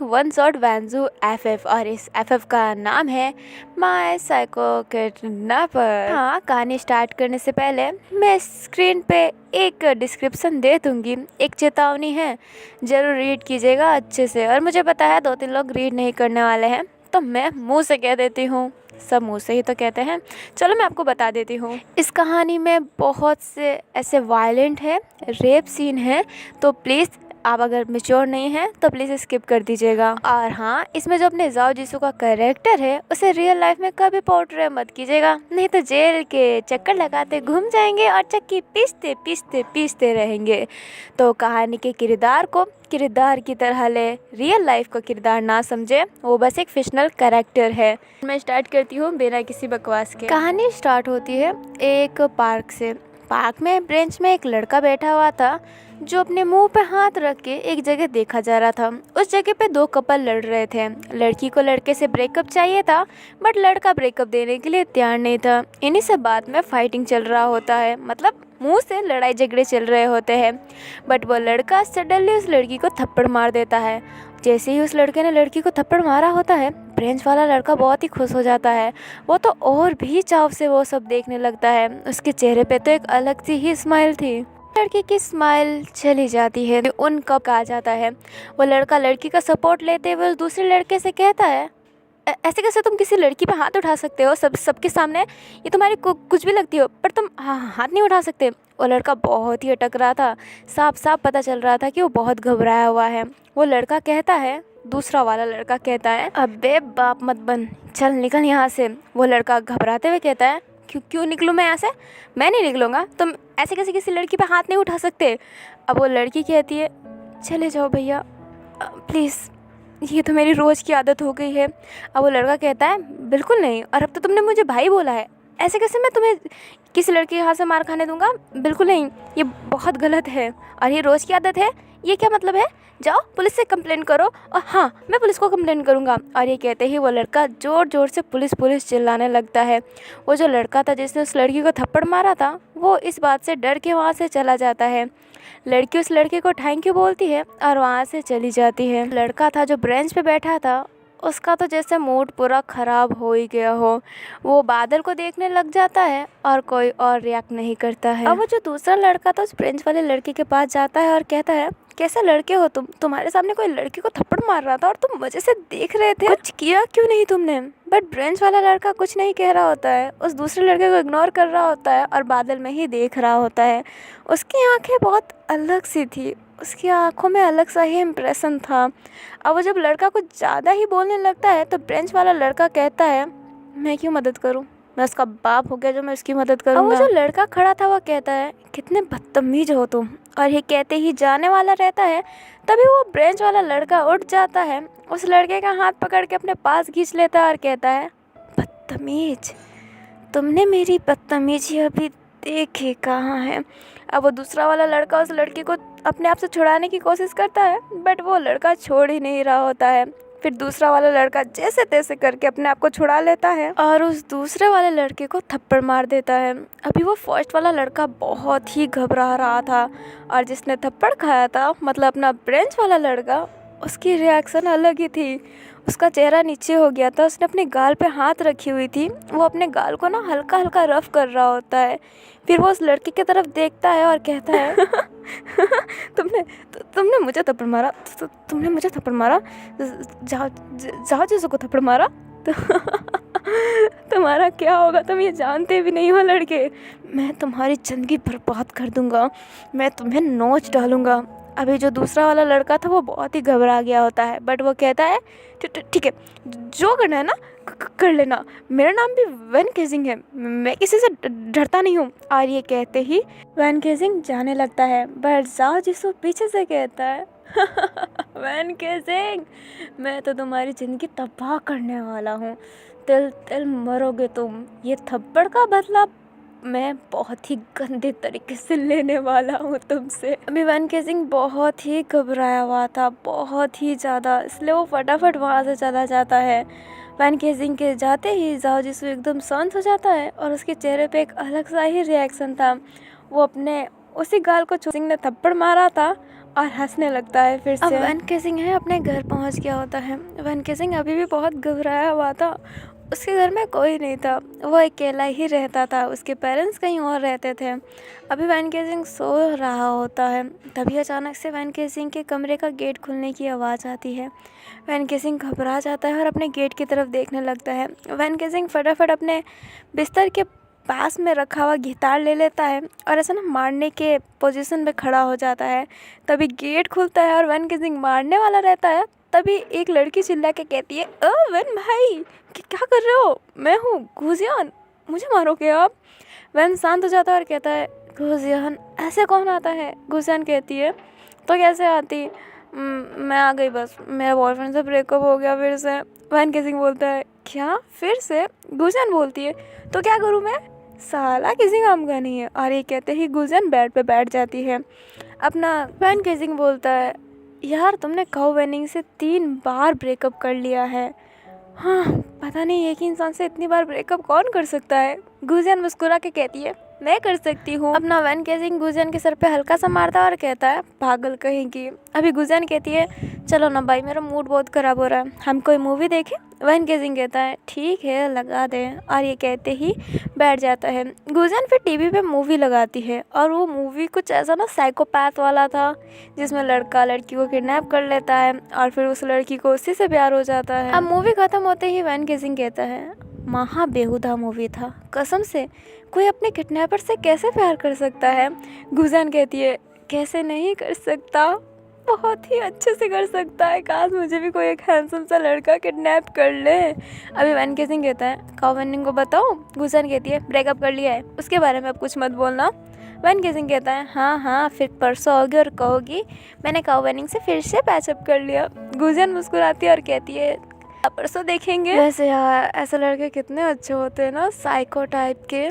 One shot वैंजू FF और इस FF का नाम है माय साइको किडनैपर। हाँ, कहानी स्टार्ट करने से पहले मैं स्क्रीन पे एक डिस्क्रिप्शन दे दूंगी, एक चेतावनी है, ज़रूर रीड कीजिएगा अच्छे से। और मुझे पता है 2-3 लोग रीड नहीं करने वाले हैं, तो मैं मुंह से कह देती हूँ, सब मुंह से ही तो कहते हैं। चलो मैं आपको बता देती हूँ। इस कहानी में बहुत से ऐसे वायलेंट है, रेप सीन है, तो प्लीज़ आप अगर मेच्योर नहीं हैं तो प्लीज़ स्किप कर दीजिएगा। और हाँ, इसमें जो अपने जाओ जीसू का कैरेक्टर है उसे रियल लाइफ में कभी पोर्ट्रे मत कीजिएगा, नहीं तो जेल के चक्कर लगाते घूम जाएंगे और चक्की पीसते पीसते पीसते रहेंगे। तो कहानी के किरदार को किरदार की तरह ले, रियल लाइफ को किरदार ना समझे, वो बस एक फिक्शनल कैरेक्टर है। मैं स्टार्ट करती हूँ बिना किसी बकवास के। कहानी स्टार्ट होती है एक पार्क से। पार्क में ब्रेंच में एक लड़का बैठा हुआ था जो अपने मुंह पे हाथ रख के एक जगह देखा जा रहा था। उस जगह पे 2 कपल लड़ रहे थे। लड़की को लड़के से ब्रेकअप चाहिए था, बट लड़का ब्रेकअप देने के लिए तैयार नहीं था। इन्हीं से बाद में फाइटिंग चल रहा होता है, मतलब मुंह से लड़ाई झगड़े चल रहे होते हैं। बट वो लड़का सडनली उस लड़की को थप्पड़ मार देता है। जैसे ही उस लड़के ने लड़की को थप्पड़ मारा होता है, ब्रेंच वाला लड़का बहुत ही खुश हो जाता है। वो तो और भी चाव से वो सब देखने लगता है। उसके चेहरे पे तो एक अलग सी ही स्माइल थी। लड़के की स्माइल चली जाती है। उन कब आ जाता है। वो लड़का लड़की का सपोर्ट लेते हुए दूसरे लड़के से कहता है, ऐसे कैसे तुम किसी लड़की पे हाथ उठा सकते हो सबके सामने? ये तुम्हारी कुछ भी लगती हो, पर तुम हाथ नहीं उठा सकते। वो लड़का बहुत ही अटक रहा था। साफ साफ पता चल रहा था कि वो बहुत घबराया हुआ है। वो लड़का कहता है, दूसरा वाला लड़का कहता है, अबे बाप मत बन, चल निकल यहाँ से। वो लड़का घबराते हुए कहता है, क्यों निकलूँ मैं यहाँ से? मैं नहीं निकलूँगा, तुम ऐसे कैसे किसी लड़की पे हाथ नहीं उठा सकते। अब वो लड़की कहती है, चले जाओ भैया प्लीज़, ये तो मेरी रोज़ की आदत हो गई है। अब वो लड़का कहता है, बिल्कुल नहीं, और अब तो तुमने मुझे भाई बोला है, ऐसे कैसे मैं तुम्हें किसी लड़के के हाथ से मार खाने दूंगा? बिल्कुल नहीं, ये बहुत गलत है और ये रोज़ की आदत है। ये क्या मतलब है? जाओ पुलिस से कंप्लेन करो। और हाँ, मैं पुलिस को कंप्लेन करूँगा। और ये कहते ही वो लड़का ज़ोर ज़ोर से पुलिस पुलिस चिल्लाने लगता है। वो जो लड़का था जिसने उस लड़की को थप्पड़ मारा था, वो इस बात से डर के वहाँ से चला जाता है। लड़की उस लड़के को थैंक यू बोलती है और वहाँ से चली जाती है। लड़का था जो ब्रेंच पे बैठा था, उसका तो जैसे मूड पूरा ख़राब हो ही गया हो। वो बादल को देखने लग जाता है और कोई और रिएक्ट नहीं करता है। अब वो जो दूसरा लड़का था उस ब्रेंच वाले लड़के के पास जाता है और कहता है, कैसे लड़के हो तुम? तुम्हारे सामने कोई लड़की को थप्पड़ मार रहा था और तुम मज़े से देख रहे थे, कुछ किया क्यों नहीं तुमने? बट ब्रेंच वाला लड़का कुछ नहीं कह रहा होता है, उस दूसरे लड़के को इग्नोर कर रहा होता है और बादल में ही देख रहा होता है। उसकी आंखें बहुत अलग सी थी, उसकी आंखों में अलग सा ही इम्प्रेशन था। अब वो जब लड़का कुछ ज़्यादा ही बोलने लगता है तो ब्रेंच वाला लड़का कहता है, मैं क्यों मदद करूं? मैं उसका बाप हो गया जो मैं उसकी मदद करूंगा। अब वो जो लड़का खड़ा था वो कहता है, कितने बदतमीज हो तुम। और ये कहते ही जाने वाला रहता है। तभी वो ब्रेंच वाला लड़का उठ जाता है, उस लड़के का हाथ पकड़ के अपने पास खींच लेता है और कहता है, बदतमीज, तुमने मेरी बदतमीजी अभी देखी कहाँ है। अब वो दूसरा वाला लड़का उस लड़की को अपने आप से छुड़ाने की कोशिश करता है, बट वो लड़का छोड़ ही नहीं रहा होता है। फिर दूसरा वाला लड़का जैसे तैसे करके अपने आप को छुड़ा लेता है और उस दूसरे वाले लड़के को थप्पड़ मार देता है। अभी वो फर्स्ट वाला लड़का बहुत ही घबरा रहा था और जिसने थप्पड़ खाया था, मतलब अपना ब्रेंच वाला लड़का, उसकी रिएक्शन अलग ही थी। उसका चेहरा नीचे हो गया था, उसने अपने गाल पे हाथ रखी हुई थी। वो अपने गाल को ना हल्का हल्का रफ कर रहा होता है। फिर वो उस लड़के की तरफ देखता है और कहता है, तुमने मुझे थप्पड़ मारा, तुमने मुझे थप्पड़ मारा, जाओ जिसको थप्पड़ मारा तो तुम्हारा क्या होगा तुम ये जानते भी नहीं हो लड़के। मैं तुम्हारी ज़िंदगी बर्बाद कर दूंगा, मैं तुम्हें नोच डालूंगा। अभी जो दूसरा वाला लड़का था वो बहुत ही घबरा गया होता है, बट वो कहता है, ठीक है, जो करना है ना कर लेना, मेरा नाम भी वैन केजिंग है, मैं किसी से डरता नहीं हूँ। और ये कहते ही वैन केजिंग जाने लगता है, बट जाओ जिसको पीछे से कहता है, वैन केजिंग, मैं तो तुम्हारी ज़िंदगी तबाह करने वाला हूँ, तिल तिल मरोगे तुम। ये थप्पड़ का बदला मैं बहुत ही गंदे तरीके से लेने वाला हूँ तुमसे। अभी वैन केजिंग बहुत ही घबराया हुआ था, बहुत ही ज़्यादा, इसलिए वो फटाफट वहाँ से चला जाता है। वैन केजिंग के जाते ही जाओ जिसू एकदम शांत हो जाता है और उसके चेहरे पे एक अलग सा ही रिएक्शन था। वो अपने उसी गाल को सिंह ने थप्पड़ मारा था और हंसने लगता है फिर से। अब वैन केसिंग है अपने घर पहुंच गया होता है। वैन केसिंग अभी भी बहुत घबराया हुआ था। उसके घर में कोई नहीं था, वो अकेला ही रहता था। उसके पेरेंट्स कहीं और रहते थे। अभी वैन केसिंग सो रहा होता है, तभी अचानक से वैन केसिंग के कमरे का गेट खुलने की आवाज़ आती है। वैन केसिंग घबरा जाता है और अपने गेट की तरफ देखने लगता है। वैन केसिंग फटाफट अपने बिस्तर के पास में रखा हुआ गिटार ले लेता है और ऐसा ना मारने के पोजीशन में खड़ा हो जाता है। तभी गेट खुलता है और वैन केसिंग मारने वाला रहता है। तभी एक लड़की चिल्ला के कहती है, ओ वैन भाई, क्या कर रहे हो? मैं हूँ गुजियान, मुझे मारोगे आप? वैन शांत हो जाता है और कहता है, गुजियान ऐसे कौन आता है? गुजियान कहती है, तो कैसे आती? मैं आ गई, बस मेरा बॉयफ्रेंड से ब्रेकअप हो गया फिर से। वैन केसिंग बोलता है, क्या फिर से? गुजियान बोलती है, तो क्या करूँ मैं? साला किसी काम का नहीं है। और ये कहते ही गुजियान बेड पे बैठ जाती है। अपना वैन केसिंग बोलता है, यार तुमने काउ वेनिंग से 3 बार ब्रेकअप कर लिया है। हाँ, पता नहीं एक ही इंसान से इतनी बार ब्रेकअप कौन कर सकता है? गुजियान मुस्कुरा के कहती है, मैं कर सकती हूँ। अपना वैन केसिंग गुजियान के सर पे हल्का सा मारता है और कहता है, पागल कहीं की। अभी गुजियान कहती है, चलो ना भाई, मेरा मूड बहुत ख़राब हो रहा है, हम कोई मूवी देखें? वैन केसिंग कहता है, ठीक है लगा दें। और ये कहते ही बैठ जाता है। गुजियान फिर टीवी पे मूवी लगाती है और वो मूवी कुछ ऐसा ना साइकोपैथ वाला था, जिसमें लड़का लड़की को किडनैप कर लेता है और फिर उस लड़की को उसी से प्यार हो जाता है। अब मूवी ख़त्म होते ही वैन केसिंग कहता है, महा बेहुदा मूवी था, कसम से कोई अपने किडनैपर से कैसे प्यार कर सकता है? गुजियान कहती है, कैसे नहीं कर सकता, बहुत ही अच्छे से कर सकता है। काश मुझे भी कोई एक हैंडसम सा लड़का किडनैप कर ले। अभी वैन केसिंग कहता है, काउ वेनिंग को बताओ? गुजियान कहती है, ब्रेकअप कर लिया है, उसके बारे में अब कुछ मत बोलना। वैन केसिंग कहता है, हाँ फिर परसों आओगी और कहोगी मैंने काउ वेनिंग से फिर से पैचअप कर लिया। गुजियान मुस्कुराती है और कहती है, अब परसों देखेंगे। वैसे यार ऐसे लड़के कितने अच्छे होते हैं ना, साइको टाइप के।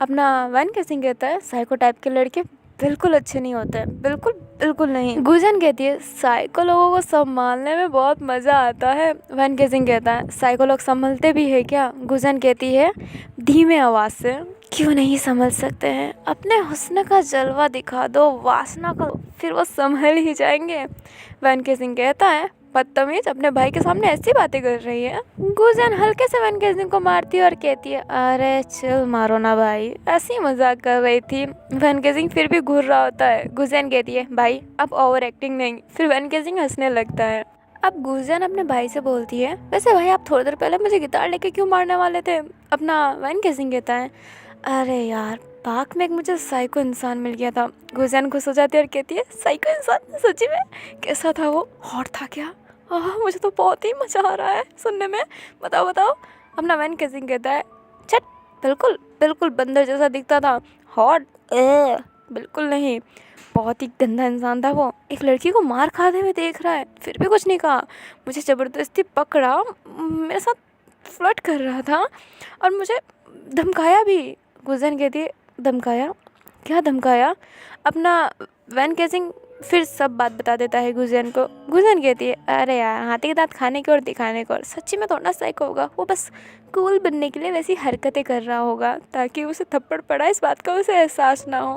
अपना वैन केसिंग कहता है, साइको टाइप के लड़के बिल्कुल अच्छे नहीं होते, बिल्कुल बिल्कुल नहीं। गुजियान कहती है, साइको लोगों को संभालने में बहुत मज़ा आता है। वैन केसिंग कहता है, साइको लोग संभलते भी है क्या? गुजियान कहती है धीमे आवाज़ से, क्यों नहीं संभल सकते हैं? अपने हुस्न का जलवा दिखा दो, वासना का, फिर वो संभल ही जाएंगे। वैन केसिंग कहता है, बदतमीज, अपने भाई के सामने ऐसी बातें कर रही है। गुजियान हल्के से वैन केसिंग को मारती है और कहती है, अरे चिल मारो ना भाई, ऐसी मजाक कर रही थी। वैन केसिंग फिर भी घूर रहा होता है। गुजियान कहती है, भाई अब ओवर एक्टिंग नहीं। फिर वैन केसिंग हंसने लगता है। अब गुजियान अपने भाई से बोलती है, वैसे भाई आप थोड़ी देर पहले मुझे गिटार लेके क्यों मारने वाले थे? अपना वैन केसिंग कहता है, अरे यार पार्क में एक मुझे साइको इंसान मिल गया था। गुजियान खुश हो जाती है और कहती है, साइको इंसान? सच्ची में? कैसा था वो? हॉट था क्या? मुझे तो बहुत ही मज़ा आ रहा है सुनने में, बताओ बताओ। अपना वैन केसिंग कहता है, छट, बिल्कुल बिल्कुल बंदर जैसा दिखता था। हॉट? बिल्कुल नहीं, बहुत ही गंदा इंसान था वो। एक लड़की को मार खाते हुए देख रहा है, फिर भी कुछ नहीं कहा। मुझे ज़बरदस्ती पकड़ा, मेरे साथ फ्लर्ट कर रहा था और मुझे धमकाया भी। गुजियान कहती है, धमकाया? क्या धमकाया? अपना वैन केसिंग फिर सब बात बता देता है गुजियान को। गुजियान कहती है, अरे यार हाथी के दांत खाने के और दिखाने को, सच्ची में थोड़ा साइको होगा वो, बस कूल बनने के लिए वैसी हरकतें कर रहा होगा ताकि उसे थप्पड़ पड़ा इस बात का उसे एहसास ना हो।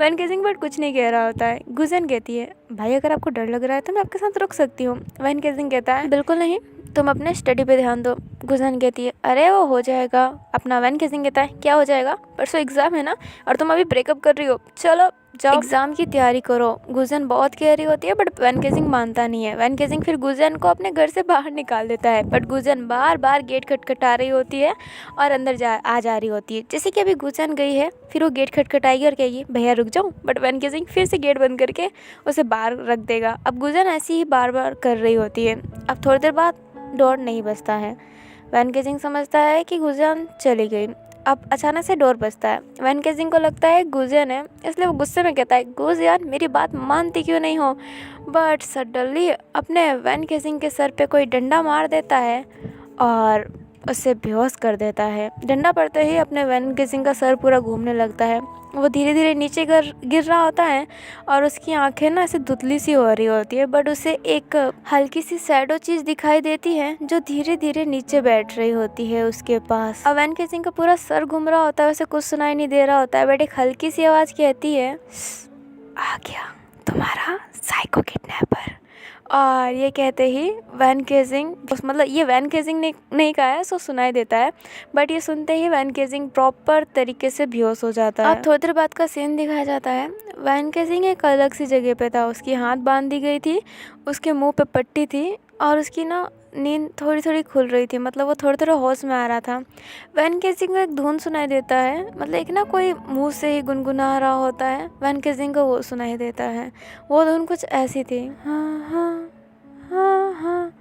वैन केसिंग बट कुछ नहीं कह रहा होता है। गुजियान कहती है, भाई अगर आपको डर लग रहा है तो मैं आपके साथ रुक सकती हूँ। वैन केसिंग कहता है, बिल्कुल नहीं, तुम अपने स्टडी पे ध्यान दो। गुजियान कहती है, अरे वो हो जाएगा। अपना वैन केसिंग कहता है, क्या हो जाएगा? परसों एग्ज़ाम है ना, और तुम अभी ब्रेकअप कर रही हो, चलो जाओ एग्ज़ाम की तैयारी करो। गुजियान बहुत कह रही होती है बट वैन केसिंग मानता नहीं है। वैन केसिंग फिर गुजियान को अपने घर से बाहर निकाल देता है, बट गुजियान बार बार गेट खटखटा रही होती है और अंदर आ जा रही होती है। जैसे कि अभी गुजियान गई है, फिर वो गेट खटखटाएगी और कहेगी, भैया रुक जाओ, बट वैन केसिंग फिर से गेट बंद करके उसे बाहर रख देगा। अब गुजियान ऐसी ही बार बार कर रही होती है। अब थोड़ी देर बाद डोर नहीं बजता है। वैन केसिंग समझता है कि गुजियान चली गई। अब अचानक से डोर बजता है। वैन केसिंग को लगता है गुजियान है, इसलिए वो गुस्से में कहता है, गुजियान मेरी बात मानती क्यों नहीं हो? बट सडनली अपने वैन केसिंग के सर पे कोई डंडा मार देता है और उसे बेहोश कर देता है। डंडा पड़ते ही अपने वैन केसिंग का सर पूरा घूमने लगता है। वो धीरे धीरे नीचे गिर रहा होता है और उसकी आंखें ना ऐसे धुतली सी हो रही होती है, बट उसे एक हल्की सी शैडो चीज़ दिखाई देती है जो धीरे धीरे नीचे बैठ रही होती है उसके पास। अब वैन केसिंग का पूरा सर घूम रहा होता है, उसे कुछ सुनाई नहीं दे रहा होता है, बट एक हल्की सी आवाज़ कहती है, आ गया, तुम्हारा साइको किडनैपर। और ये कहते ही वैन केजिंग, मतलब ये वैन केजिंग ने नहीं कहा है, सो सुनाई देता है, बट ये सुनते ही वैन केजिंग प्रॉपर तरीके से बेहोश हो जाता है। अब थोड़ी देर बाद का सीन दिखाया जाता है। वैन केजिंग एक अलग सी जगह पे था, उसकी हाथ बांध दी गई थी, उसके मुंह पे पट्टी थी और उसकी ना नींद थोड़ी थोड़ी खुल रही थी, मतलब वो थोड़ा थोड़ा होश में आ रहा था। वैन केजिंग को एक धुन सुनाई देता है, मतलब एक ना कोई मुंह से ही गुनगुना रहा होता है, वैन केजिंग को वो सुनाई देता है। वो धुन कुछ ऐसी थी, हाँ हाँ हाँ हाँ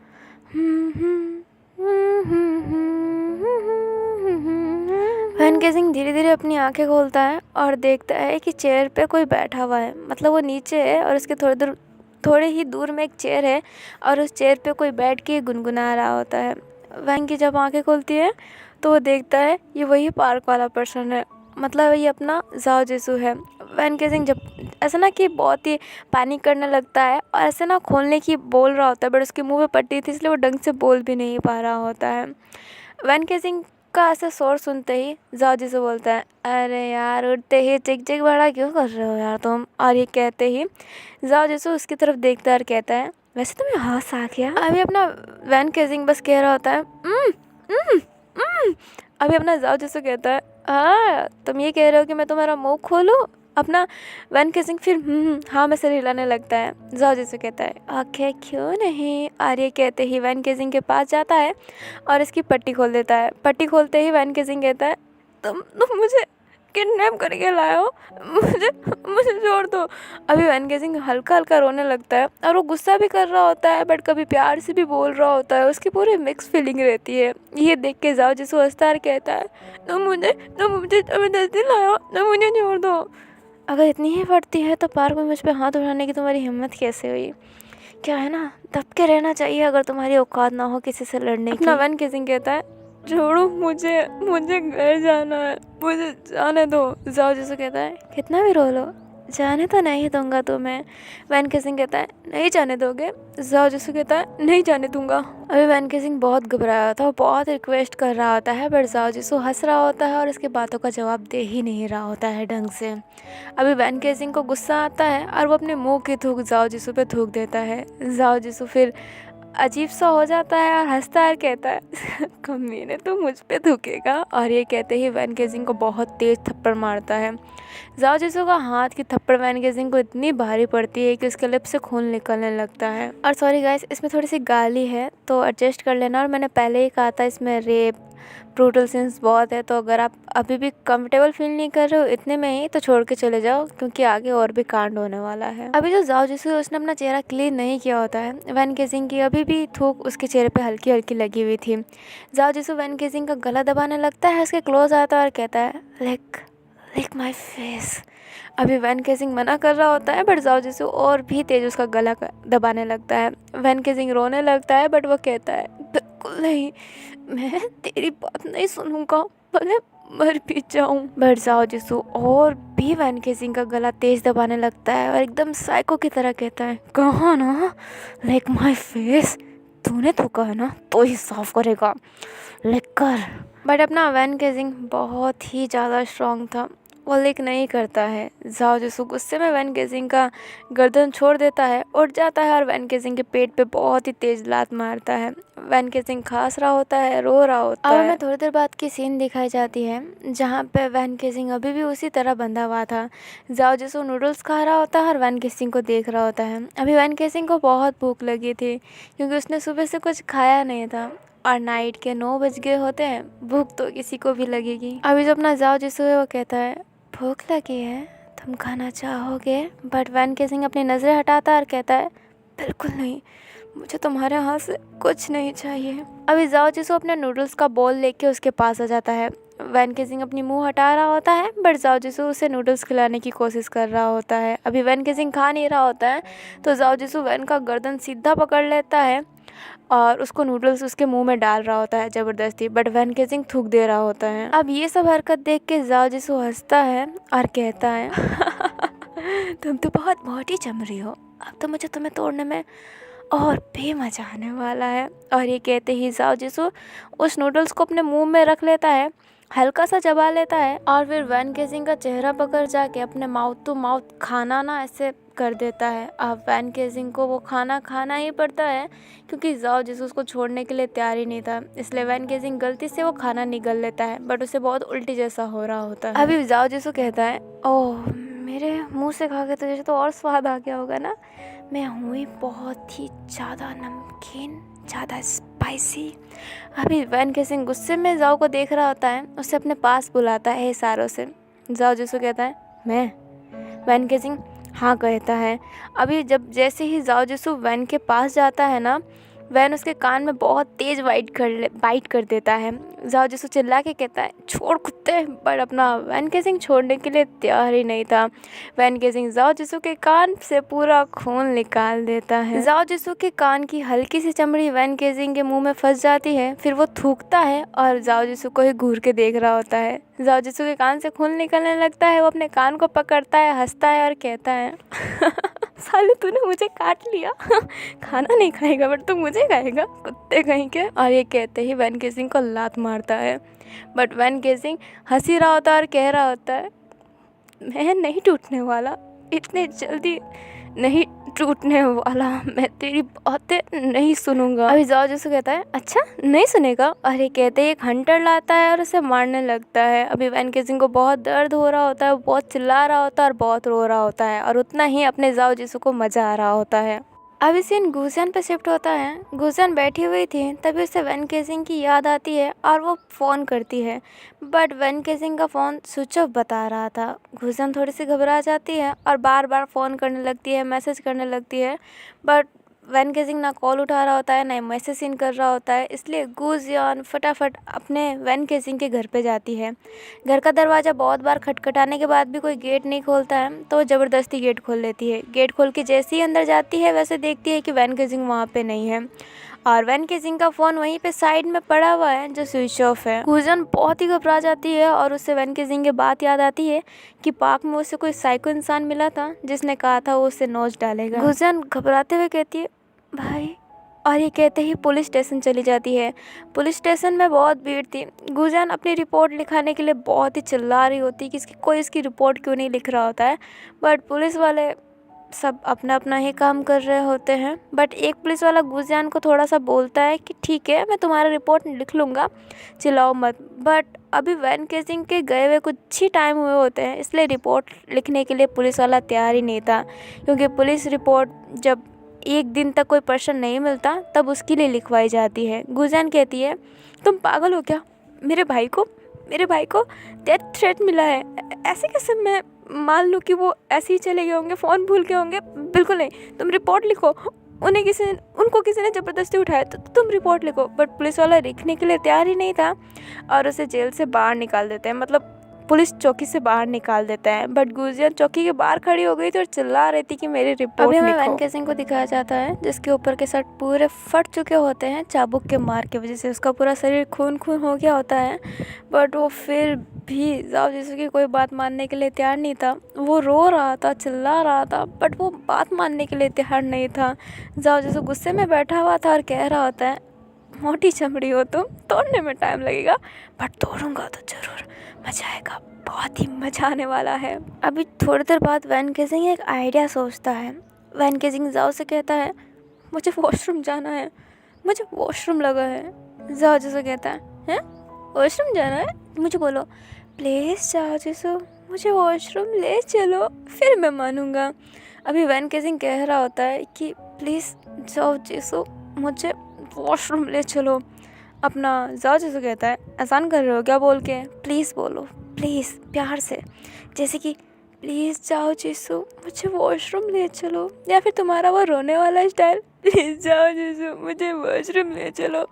वैन केजिंग धीरे धीरे अपनी आंखें खोलता है और देखता है कि चेयर पे कोई बैठा हुआ है, मतलब वो नीचे है और उसके थोड़े ही दूर में एक चेयर है और उस चेयर पे कोई बैठ के गुनगुना रहा होता है। वैन की जब आंखें खुलती है तो वो देखता है ये वही पार्क वाला पर्सन है, मतलब ये अपना जाओ जेसू है। वैन केजिंग जब ऐसा ना कि बहुत ही पैनिक करने लगता है और ऐसे ना खोलने की बोल रहा होता है, बट उसके मुंह पे पट्टी थी इसलिए वो ढंग से बोल भी नहीं पा रहा होता है। वैन केजिंग का ऐसा शोर सुनते ही जाओ जेसू बोलता है, अरे यार उठते ही चिक चिक बड़ा क्यों कर रहे हो यार तुम। और ये कहते ही जाओ जेसू उसकी तरफ देखता है और कहता है, वैसे तुम्हें हंस आ गया। अभी अपना वैन केजिंग बस कह रहा होता है अभी अपना जाओ जेसू कहता है, हाँ तुम ये कह रहे हो कि मैं तुम्हारा मुंह खोलूँ। अपना वैन केजिंग फिर हाँ में सिर हिलाने लगता है। जाओ जेसू कहता है, आखे क्यों नहीं। आर्य कहते ही वैन केजिंग के पास जाता है और इसकी पट्टी खोल देता है। पट्टी खोलते ही वैन केजिंग कहता है, तुम मुझे किडनैप करके लाए हो, मुझे मुझे छोड़ दो। अभी वैन केजिंग हल्का हल्का रोने लगता है और वो गुस्सा भी कर रहा होता है, बट कभी प्यार से भी बोल रहा होता है, उसकी पूरी मिक्स फीलिंग रहती है। ये देख के जाओ जेसू हंसता है और कहता है, तुम मुझे जबरदस्ती लाए हो, तुम मुझे छोड़ दो। अगर इतनी ही पड़ती है तो पार्क में मुझ पे हाथ उठाने की तुम्हारी हिम्मत कैसे हुई। क्या है ना, दब के रहना चाहिए अगर तुम्हारी औकात ना हो किसी से लड़ने की। अपना वैन केजिंग कहता है, छोड़ो मुझे घर जाना है, मुझे जाने दो। जाओ जेसू कहता है, कितना भी रो लो जाने तो नहीं दूंगा तुम्हें। वैन केजिंग कहता है, नहीं जाने दोगे। जाओ जेसू कहता है, नहीं जाने दूंगा। अभी वैन केजिंग बहुत घबराया होता है, वो बहुत रिक्वेस्ट कर रहा होता है, बट जाओ जेसू हंस रहा होता है और इसकी बातों का जवाब दे ही नहीं रहा होता है ढंग से। अभी वैन केजिंग को गुस्सा आता है और वो अपने मुंह की थूक जाओ जेसू पे थूक देता है। जाओ जेसू फिर अजीब सा हो जाता है और हंसता है और कहता है, कमीने तो मुझ पे थूकेगा। और ये कहते ही वैन केजिंग को बहुत तेज थप्पड़ मारता है। जाओ जेसू का हाथ की थप्पड़ वैन केजिंग को इतनी भारी पड़ती है कि उसके लिप से खून निकलने लगता है। और सॉरी गाइस, इसमें थोड़ी सी गाली है तो एडजस्ट कर लेना। और मैंने पहले ही कहा था इसमें रेप ब्रूटल सीन्स बहुत है, तो अगर आप अभी भी कंफर्टेबल फील नहीं कर रहे हो इतने में ही तो छोड़ के चले जाओ, क्योंकि आगे और भी कांड होने वाला है। अभी जो जाओ जेसू उसने अपना चेहरा क्लीन नहीं किया होता है, वैन केजिंग की अभी भी थूक उसके चेहरे पे हल्की हल्की लगी हुई थी। जाओ जेसू वैन केजिंग का गला दबाने लगता है, उसके क्लोज आता है और कहता है, लिक माई फेस। अभी वैन केजिंग मना कर रहा होता है, बट जाओ जेसू और भी तेज उसका गला दबाने लगता है। वैन केजिंग रोने लगता है, बट वो कहता है, बिल्कुल नहीं, मैं तेरी बात नहीं सुनूंगा, भले मर भी जाऊं। बट जाओ जेसू और भी वैन केजिंग का गला तेज दबाने लगता है और एकदम साइको की तरह कहता है, कहा ना लिक माई फेस, तूने तो कहा ना तो ही साफ करेगा, लिक कर। बट अपना वैन केजिंग बहुत ही ज़्यादा स्ट्रॉन्ग था, वो लिक नहीं करता है। जाओ जेसू गुस्से में वैन केजिंग का गर्दन छोड़ देता है, उठ जाता है और वैन केजिंग के पेट पे बहुत ही तेज लात मारता है। वैन केजिंग खांस रहा होता है, रो रहा होता है। और हमें थोड़ी देर बाद की सीन दिखाई जाती है जहाँ पे वैन केजिंग अभी भी उसी तरह बंधा हुआ था। जाओ जेसू नूडल्स खा रहा होता है और वैन केजिंग को देख रहा होता है। अभी वैन केजिंग को बहुत भूख लगी थी क्योंकि उसने सुबह से कुछ खाया नहीं था और नाइट के 9 बज गए होते हैं, भूख तो किसी को भी लगेगी। अभी जो अपना जाओ जेसू है वो कहता है, भूख लगी है, तुम खाना चाहोगे। बट वैन केजिंग अपनी नज़रें हटाता है और कहता है, बिल्कुल नहीं, मुझे तुम्हारे हाथ से कुछ नहीं चाहिए। अभी जाओ जेसू अपने नूडल्स का बॉल लेके उसके पास आ जाता है। वैन केजिंग अपनी मुंह हटा रहा होता है, बट जाओ जेसू उसे नूडल्स खिलाने की कोशिश कर रहा होता है। अभी वैन केजिंग खा नहीं रहा होता है तो जाओ जेसू वैन का गर्दन सीधा पकड़ लेता है और उसको नूडल्स उसके मुंह में डाल रहा होता है ज़बरदस्ती, बट वैन केजिंग थूक दे रहा होता है। अब ये सब हरकत देख के जाओ जेसू हंसता है और कहता है, तुम तो बहुत मोटी जम रही हो, अब तो मुझे तुम्हें तोड़ने में और भी मजा आने वाला है। और ये कहते ही जाओ जेसू उस नूडल्स को अपने मुंह में रख लेता है हल्का सा चबा लेता है और फिर वैन केसिंग का चेहरा पकड़ जाके अपने माउथ टू माउथ खाना ना ऐसे कर देता है। अब वैन केसिंग को वो खाना खाना ही पड़ता है क्योंकि जाओ जिस उसको छोड़ने के लिए तैयार ही नहीं था, इसलिए वैन केसिंग गलती से वो खाना निगल लेता है, बट उसे बहुत उल्टी जैसा हो रहा होता है। अभी जाओ जिसको कहता है, ओह मेरे मुंह से खा के तुझे तो और स्वाद आ गया होगा ना, मैं हूँ ही बहुत ही ज़्यादा नमकीन, ज़्यादा स्पाइसी। अभी वैन केसिंग गुस्से में जाओ को देख रहा होता है, उसे अपने पास बुलाता है इशारों से। जाओ जिसको कहता है, मैं। वैन केसिंग हाँ कहता है। अभी जब जैसे ही जाओ जिसु वैन के पास जाता है ना, वैन उसके कान में बहुत तेज़ बाइट कर देता है। जाओ जिसु चिल्ला के कहता है, छोड़ कुत्ते, बट अपना वैन केसिंग छोड़ने के लिए तैयार ही नहीं था। वैन केसिंग जाओ जिसु के कान से पूरा खून निकाल देता है। जाओ जिसु के कान की हल्की सी चमड़ी वैन केसिंग के मुंह में फंस जाती है, फिर वो थूकता है और जाओ जिसु को ही घूर के देख रहा होता है। जाओ जिसु के कान से खून निकलने लगता है, वो अपने कान को पकड़ता है, हंसता है और कहता है साले तूने मुझे काट लिया खाना नहीं खाएगा बट तू मुझे खाएगा, कुत्ते कहीं के। और ये कहते ही वैन केसिंग को लात मारता है, बट वैन केसिंग हंसी रहा होता है और कह रहा होता है, मैं नहीं टूटने वाला, इतने जल्दी नहीं टूटने वाला, मैं तेरी बातें नहीं सुनूंगा। अभी जाओ जिसको कहता है, अच्छा नहीं सुनेगा। और ये कहते ही एक हंटर लाता है और उसे मारने लगता है। अभी वैन केसिंग को बहुत दर्द हो रहा होता है, बहुत चिल्ला रहा होता है और बहुत रो रहा होता है, और उतना ही अपने जाओ जिसको को मज़ा आ रहा होता है। अभी सीन गुजियान पे शिफ्ट होता है। गुजियान बैठी हुई थी, तभी उसे वैन केसिंग की याद आती है और वो फ़ोन करती है, बट वैन केसिंग का फ़ोन स्विच ऑफ बता रहा था। गुजियान थोड़ी सी घबरा जाती है और बार बार फ़ोन करने लगती है, मैसेज करने लगती है, बट वैन केसिंग ना कॉल उठा रहा होता है ना मैसेज सीन कर रहा होता है, इसलिए गुजियान फटाफट अपने वैन केसिंग के घर पे जाती है। घर का दरवाज़ा बहुत बार खटखटाने के बाद भी कोई गेट नहीं खोलता है, तो वो ज़बरदस्ती गेट खोल लेती है। गेट खोल के जैसे ही अंदर जाती है वैसे देखती है कि वैन केसिंग वहाँ पे नहीं है, और वैन केसिंग का फ़ोन वहीं पे साइड में पड़ा हुआ है जो स्विच ऑफ है। गुजियान बहुत ही घबरा जाती है और उससे वैन केसिंग की बात याद आती है कि पार्क में उसे कोई साइको इंसान मिला था जिसने कहा था वो उसे नोच डालेगा। गुजियान घबराते हुए कहती है, भाई। और ये कहते ही पुलिस स्टेशन चली जाती है। पुलिस स्टेशन में बहुत भीड़ थी। गुजियान अपनी रिपोर्ट लिखाने के लिए बहुत ही चिल्ला रही होती कि कोई इसकी रिपोर्ट क्यों नहीं लिख रहा होता है, बट पुलिस वाले सब अपना अपना ही काम कर रहे होते हैं। बट एक पुलिस वाला गुजियान को थोड़ा सा बोलता है कि ठीक है मैं तुम्हारा रिपोर्ट लिख लूँगा, चिल्लाओ मत। बट अभी वैन केसिंग के गए हुए कुछ ही टाइम हुए होते हैं, इसलिए रिपोर्ट लिखने के लिए पुलिस वाला तैयार ही नहीं था, क्योंकि पुलिस रिपोर्ट जब एक दिन तक कोई पर्सन नहीं मिलता तब उसके लिए लिखवाई जाती है। गुजियान कहती है, तुम पागल हो क्या, मेरे भाई को डेथ थ्रेट मिला है, ऐसे कैसे मैं मान लूँ कि वो ऐसे ही चले गए होंगे, फ़ोन भूल गए होंगे, बिल्कुल नहीं, तुम रिपोर्ट लिखो। उनको किसी ने ज़बरदस्ती उठाया तो तुम रिपोर्ट लिखो। बट पुलिस वाला लिखने के लिए तैयार ही नहीं था और उसे जेल से बाहर निकाल देते हैं, मतलब पुलिस चौकी से बाहर निकाल देता है। बट गुजियान चौकी के बाहर खड़ी हो गई थी और चिल्ला रही थी कि मेरी रिपोर्ट लिखो। अभी हमें वैन केसिंग को दिखाया जाता है जिसके ऊपर के शर्ट पूरे फट चुके होते हैं चाबुक के मार की वजह से, उसका पूरा शरीर खून हो गया होता है, बट वो फिर भी जाओ जिसु की कोई बात मानने के लिए तैयार नहीं था। वो रो रहा था, चिल्ला रहा था, बट वो बात मानने के लिए तैयार नहीं था। जाओ जिसु गुस्से में बैठा हुआ था और कह रहा होता है, मोटी चमड़ी हो तुम, तोड़ने में टाइम लगेगा बट तोड़ूंगा तो ज़रूर, मज़ा आएगा, बहुत ही मज़ा आने वाला है। अभी थोड़ी देर बाद वैन केसिंग एक आइडिया सोचता है। वैन केसिंग जाओ से कहता है, मुझे वॉशरूम जाना है, मुझे वॉशरूम लगा है। जाओ जिसो कहता है वॉशरूम जाना है, मुझे बोलो प्लीज़ जाओ जिसो मुझे वॉशरूम ले चलो, फिर मैं मानूंगा। अभी वैन केसिंग कह रहा होता है कि प्लीज़ जाओ जिसो मुझे वॉशरूम ले चलो। अपना जाओ जिसो कहता है, आसान कर रहे हो क्या बोल के, प्लीज़ बोलो, प्लीज़ प्यार से, जैसे कि प्लीज़ जाओ जिसो मुझे वॉशरूम ले चलो, या फिर तुम्हारा वो रोने वाला स्टाइल, प्लीज़ जाओ जिसो मुझे वॉशरूम ले चलो,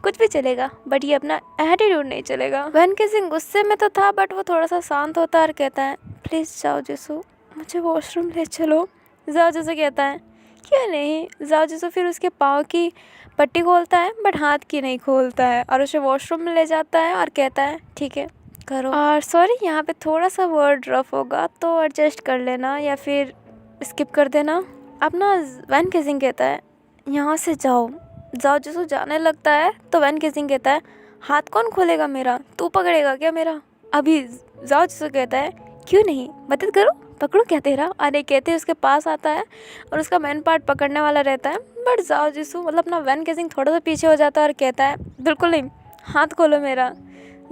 कुछ भी चलेगा बट ये अपना एटीट्यूड नहीं चलेगा। वैन केसिंग गुस्से में तो था बट वो थोड़ा सा शांत होता है और कहता है, प्लीज़ जाओ जिसो मुझे वॉशरूम ले चलो। जाओ जिसो कहता है, क्यों नहीं। जाओ जिसो फिर उसके पाँव की पट्टी खोलता है बट हाथ की नहीं खोलता है और उसे वॉशरूम में ले जाता है और कहता है ठीक है करो, और सॉरी यहाँ पे थोड़ा सा वर्ड रफ होगा तो एडजस्ट कर लेना या फिर स्किप कर देना। अपना वैन केसिंग कहता है, यहाँ से जाओ। जाओ जिसो जाने लगता है तो वैन केसिंग कहता है, हाथ कौन खोलेगा मेरा? तू पकड़ेगा क्या मेरा? अभी जाओ जिसको कहता है क्यों नहीं, मदद करो, पकड़ो क्या तेरा। अरे कहते उसके पास आता है और उसका मैन पार्ट पकड़ने वाला रहता है, बट जाओ जिसू मतलब अपना वैन केसिंग थोड़ा सा पीछे हो जाता है और कहता है बिल्कुल नहीं, हाथ खोलो मेरा।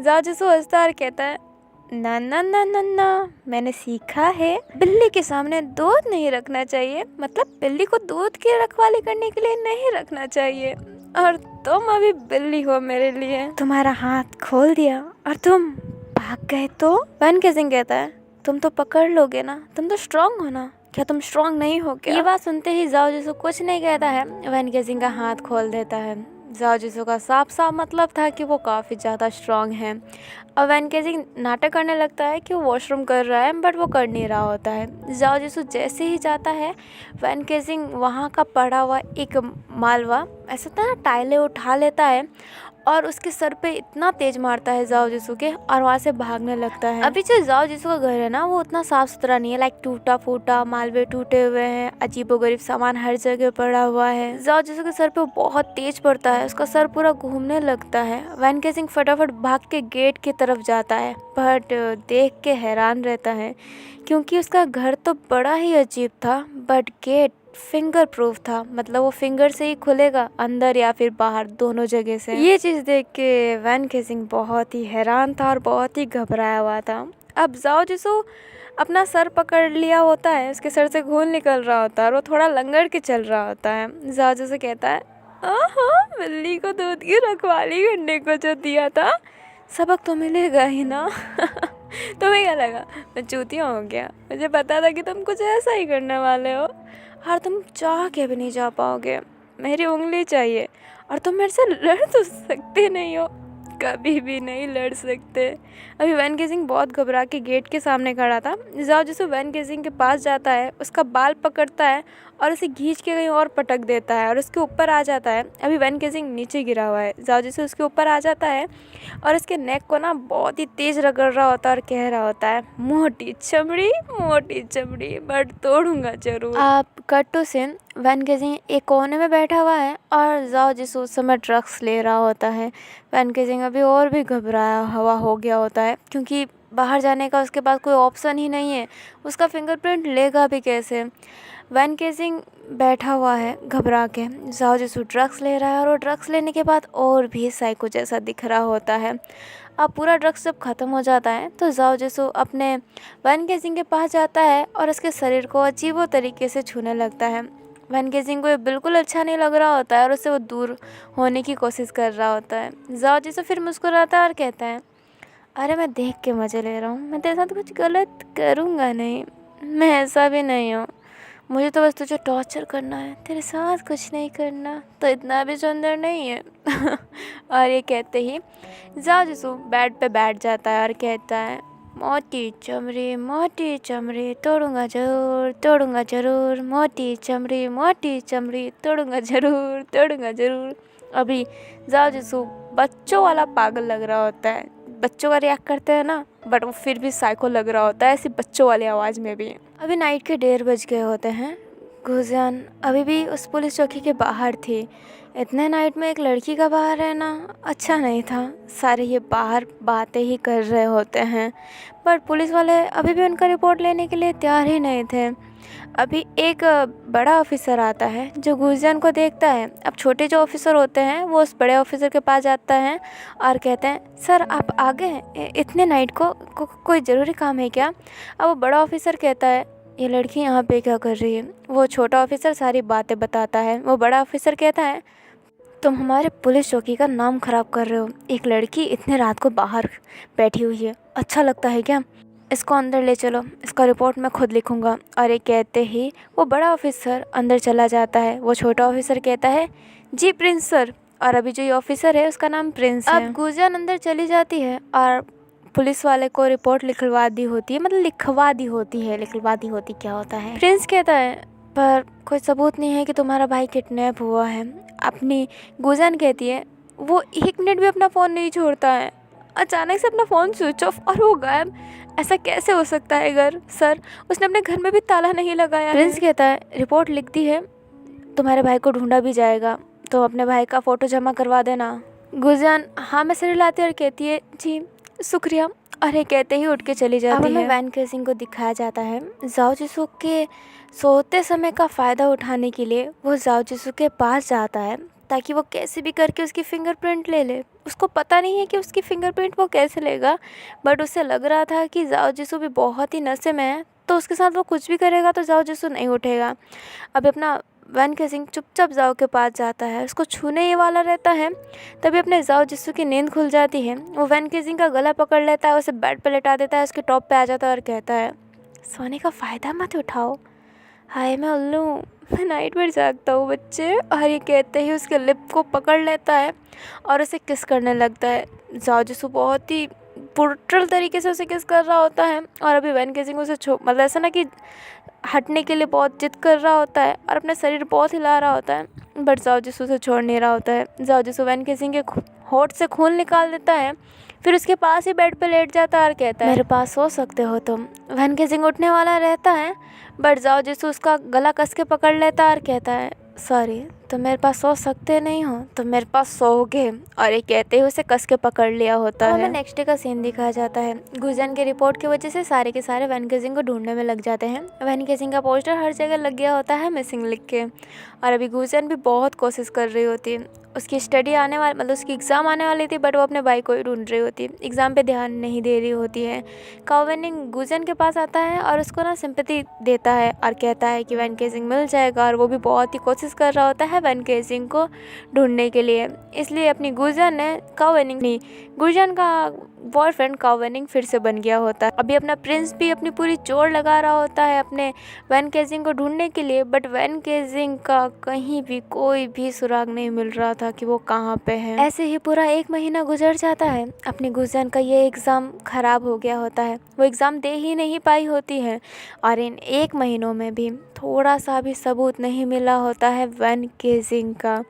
जाओ जिसू हंसता है और कहता है ना ना ना ना ना, मैंने सीखा है बिल्ली के सामने दूध नहीं रखना चाहिए, मतलब बिल्ली को दूध की रखवाली करने के लिए नहीं रखना चाहिए, और तुम अभी बिल्ली हो मेरे लिए। तुम्हारा हाथ खोल दिया और तुम भाग गए तो? वैन केसिंग कहता है तुम तो पकड़ लोगे ना, तुम तो स्ट्रांग हो ना, क्या तुम स्ट्रांग नहीं हो क्या? ये बात सुनते ही जाओ जिसू कुछ नहीं कहता है, वैन केसिंग का हाथ खोल देता है। जाओ जिसू का साफ साफ मतलब था कि वो काफ़ी ज़्यादा स्ट्रांग है। और वैन केसिंग नाटक करने लगता है कि वो वॉशरूम कर रहा है, बट वो कर नहीं रहा होता है। जाओ जिसू जैसे ही जाता है, वैन केसिंग वहाँ का पड़ा हुआ एक मालवा ऐसा था ना, टाइलें उठा लेता है और उसके सर पे इतना तेज मारता है जाओ जिसू के, और वहाँ से भागने लगता है। अभी जो जाओ जिसू का घर है ना, वो उतना साफ सुथरा नहीं है, लाइक टूटा फूटा, मालवे टूटे हुए हैं, अजीबोगरीब सामान हर जगह पड़ा हुआ है। जाओ जिसू के सर पे बहुत तेज पड़ता है, उसका सर पूरा घूमने लगता है। वैन केसिंग फटाफट भाग के गेट की तरफ जाता है, बट देख के हैरान रहता है क्योंकि उसका घर तो बड़ा ही अजीब था, बट गेट फिंगर प्रूफ था, मतलब वो फिंगर से ही खुलेगा, अंदर या फिर बाहर, दोनों जगह से। ये चीज़ देख के वैन केसिंग बहुत ही हैरान था और बहुत ही घबराया हुआ था। अब जाओ जिसो अपना सर पकड़ लिया होता है, उसके सर से खून निकल रहा होता है और वो थोड़ा लंगड़ के चल रहा होता है। जाओ जिसो कहता है हाँ, बिल्ली को दूध की रखवाली करने को जो दिया था, सबक तो मिलेगा ही ना। तुम्हें क्या लगा मैं चूतिया हो गया? मुझे पता था कि तुम कुछ ऐसा ही करने वाले हो, और तुम चाह के भी नहीं जा पाओगे। मेरी उंगली चाहिए और तुम मेरे से लड़ तो सकते नहीं हो, कभी भी नहीं लड़ सकते। अभी वैन केसिंग बहुत घबरा के गेट के सामने खड़ा था। जाओ जिसो वैन केसिंग के पास जाता है, उसका बाल पकड़ता है और उसे खींच के कहीं और पटक देता है और उसके ऊपर आ जाता है। अभी वैन केसिंग नीचे गिरा हुआ है, जाओ जिसो उसके ऊपर आ जाता है और उसके नेक को ना बहुत ही तेज रगड़ रहा होता है और कह रहा होता है मोटी चमड़ी बट तोड़ूंगा जरूर। आप cut to scene, van casing एक कोने में बैठा हुआ है और जाओ जिसो उस समय ड्रग्स ले रहा होता है। वैन केसिंग अभी और भी घबराया हुआ हो गया होता है क्योंकि बाहर जाने का उसके पास कोई ऑप्शन ही नहीं है, उसका फिंगरप्रिंट लेगा भी कैसे। वैन केसिंग बैठा हुआ है घबरा के, जाओ जिसो ड्रग्स ले रहा है और वो ड्रग्स लेने के बाद और भी साइको जैसा दिख रहा होता है। अब पूरा ड्रग्स जब ख़त्म हो जाता है तो जाओ जिसो अपने वैन केसिंग के पास जाता है और उसके शरीर को अजीबो तरीके से छूने लगता है। वैन केसिंग को ये बिल्कुल अच्छा नहीं लग रहा होता है और उससे वो दूर होने की कोशिश कर रहा होता है। जाओ जिसो फिर मुस्कुराता है और कहता है अरे मैं देख के मज़े ले रहा हूँ, मैं तेरे साथ कुछ गलत करूँगा नहीं, मैं ऐसा भी नहीं हूँ, मुझे तो बस तुझे टॉर्चर करना है, तेरे साथ कुछ नहीं करना, तो इतना भी सुंदर नहीं है। और ये कहते ही जाओ जिसो बेड पे बैठ जाता है और कहता है मोटी चमड़ी तोड़ूंगा जरूर, मोटी चमड़ी तोड़ूंगा जरूर। अभी जाओ जिसो बच्चों वाला पागल लग रहा होता है, बच्चों का रिएक्ट करते हैं ना, बट वो फिर भी साइको लग रहा होता है ऐसी बच्चों वाली आवाज़ में भी। अभी नाइट के 1:30 बज गए होते हैं। गुजियान अभी भी उस पुलिस चौकी के बाहर थी। इतने नाइट में एक लड़की का बाहर रहना अच्छा नहीं था, सारे ये बाहर बातें ही कर रहे होते हैं, बट पुलिस वाले अभी भी उनका रिपोर्ट लेने के लिए तैयार ही नहीं थे। अभी एक बड़ा ऑफिसर आता है जो गुजियान को देखता है। अब छोटे जो ऑफिसर होते हैं वो उस बड़े ऑफिसर के पास जाता है और कहते हैं सर आप आ गए इतने नाइट को कोई ज़रूरी काम है क्या? अब वो बड़ा ऑफिसर कहता है ये लड़की यहाँ पे क्या कर रही है? वो छोटा ऑफिसर सारी बातें बताता है। वो बड़ा ऑफिसर कहता है तुम हमारे पुलिस चौकी का नाम ख़राब कर रहे हो, एक लड़की इतने रात को बाहर बैठी हुई है, अच्छा लगता है क्या? इसको अंदर ले चलो, इसका रिपोर्ट मैं खुद लिखूँगा। और ये कहते ही वो बड़ा ऑफिसर अंदर चला जाता है। वो छोटा ऑफिसर कहता है जी प्रिंस सर, और अभी जो ये ऑफिसर है उसका नाम प्रिंस है। अब गुजियान अंदर चली जाती है और पुलिस वाले को रिपोर्ट लिखवा दी होती है, मतलब लिखवा दी होती क्या होता है। प्रिंस कहता है पर कोई सबूत नहीं है कि तुम्हारा भाई किडनैप हुआ है। अपनी गुजियान कहती है वो 1 मिनट भी अपना फ़ोन नहीं छोड़ता है, अचानक से अपना फ़ोन स्विच ऑफ और वो गायब, ऐसा कैसे हो सकता है सर? उसने अपने घर में भी ताला नहीं लगाया। प्रिंस कहता है रिपोर्ट लिख दी है, तुम्हारे भाई को ढूंढा भी जाएगा, तो अपने भाई का फ़ोटो जमा करवा देना, गुजियान हाँ में सिर हिलाती है और कहती है जी शुक्रिया, और ये कहते ही उठ के चली जाती है। वैन केसिंग को दिखाया जाता है जाओ जिसू के सोते समय का फ़ायदा उठाने के लिए वो जाओ जिसू के पास जाता है ताकि वो कैसे भी करके उसकी फ़िंगरप्रिंट ले ले। उसको पता नहीं है कि उसकी फ़िंगरप्रिंट वो कैसे लेगा, बट उसे लग रहा था कि जाओ जिसू भी बहुत ही नशे में है, तो उसके साथ वो कुछ भी करेगा तो जाओ जिसू नहीं उठेगा। अब अपना वैन केसिंग चुपचाप जाओ के पास जाता है, उसको छूने ही वाला रहता है, तभी अपने जाओ जिसू की नींद खुल जाती है। वो वैन केसिंग का गला पकड़ लेता है, उसे बेड पर लेटा देता है, उसके टॉप पे आ जाता है और कहता है सोने का फ़ायदा मत उठाओ। हाय मैं उल्लू, मैं नाइट में जागता हूँ बच्चे। और ये कहते ही उसके लिप को पकड़ लेता है और उसे किस करने लगता है। जाओ जिसू बहुत ही ब्रूटल तरीके से उसे किस कर रहा होता है, और अभी वैन केसिंग उसे मतलब ऐसा ना कि हटने के लिए बहुत जिद कर रहा होता है और अपना शरीर बहुत हिला रहा होता है, बट जाओ जिसू उसे छोड़ नहीं रहा होता है। जाओ जिसू वैन केसिंग के होठ से खून निकाल देता है, फिर उसके पास ही बेड पे लेट जाता है और कहता है मेरे पास सो सकते हो तुम। वैन केसिंग उठने वाला रहता है, बट जाओ जिसू उसका गला कस के पकड़ लेता है और कहता है सॉरी, तुम मेरे पास सो सकते नहीं हो, तुम मेरे पास सोओगे। और ये कहते ही उसे कस के पकड़ लिया होता है। हमें नेक्स्ट डे का सीन दिखाया जाता है। गुजियान की रिपोर्ट की वजह से सारे के सारे वैन केसिंग को ढूंढने में लग जाते हैं। वैन केसिंग का पोस्टर हर जगह लग गया होता है मिसिंग लिख के, और अभी गुजियान भी बहुत कोशिश कर रही होती है। उसकी स्टडी आने वाली मतलब उसकी एग्ज़ाम आने वाली थी, बट वो अपने भाई को ही ढूंढ रही होती है, एग्ज़ाम पे ध्यान नहीं दे रही होती है। काओवेनिंग गुजियान के पास आता है और उसको ना सिंपैथी देता है और कहता है कि वैन केसिंग मिल जाएगा, और वो भी बहुत ही कोशिश कर रहा होता है वैन केसिंग को ढूंढने के लिए। इसलिए अपनी गुजियान ने गुजियान का बॉयफ्रेंड काओवेनिंग फिर से बन गया होता है। अभी अपना प्रिंस भी अपनी पूरी जोर लगा रहा होता है अपने वैन केसिंग को ढूंढने के लिए, बट वैन केसिंग का कहीं भी कोई भी सुराग नहीं मिल रहा था कि वो कहाँ पे है। ऐसे ही पूरा 1 महीना गुजर जाता है। अपनी गुजियान का ये एग्ज़ाम ख़राब हो गया होता है, वो एग्ज़ाम दे ही नहीं पाई होती है, और इन 1 महीनों में भी थोड़ा सा भी सबूत नहीं मिला होता है वैन केसिंग का।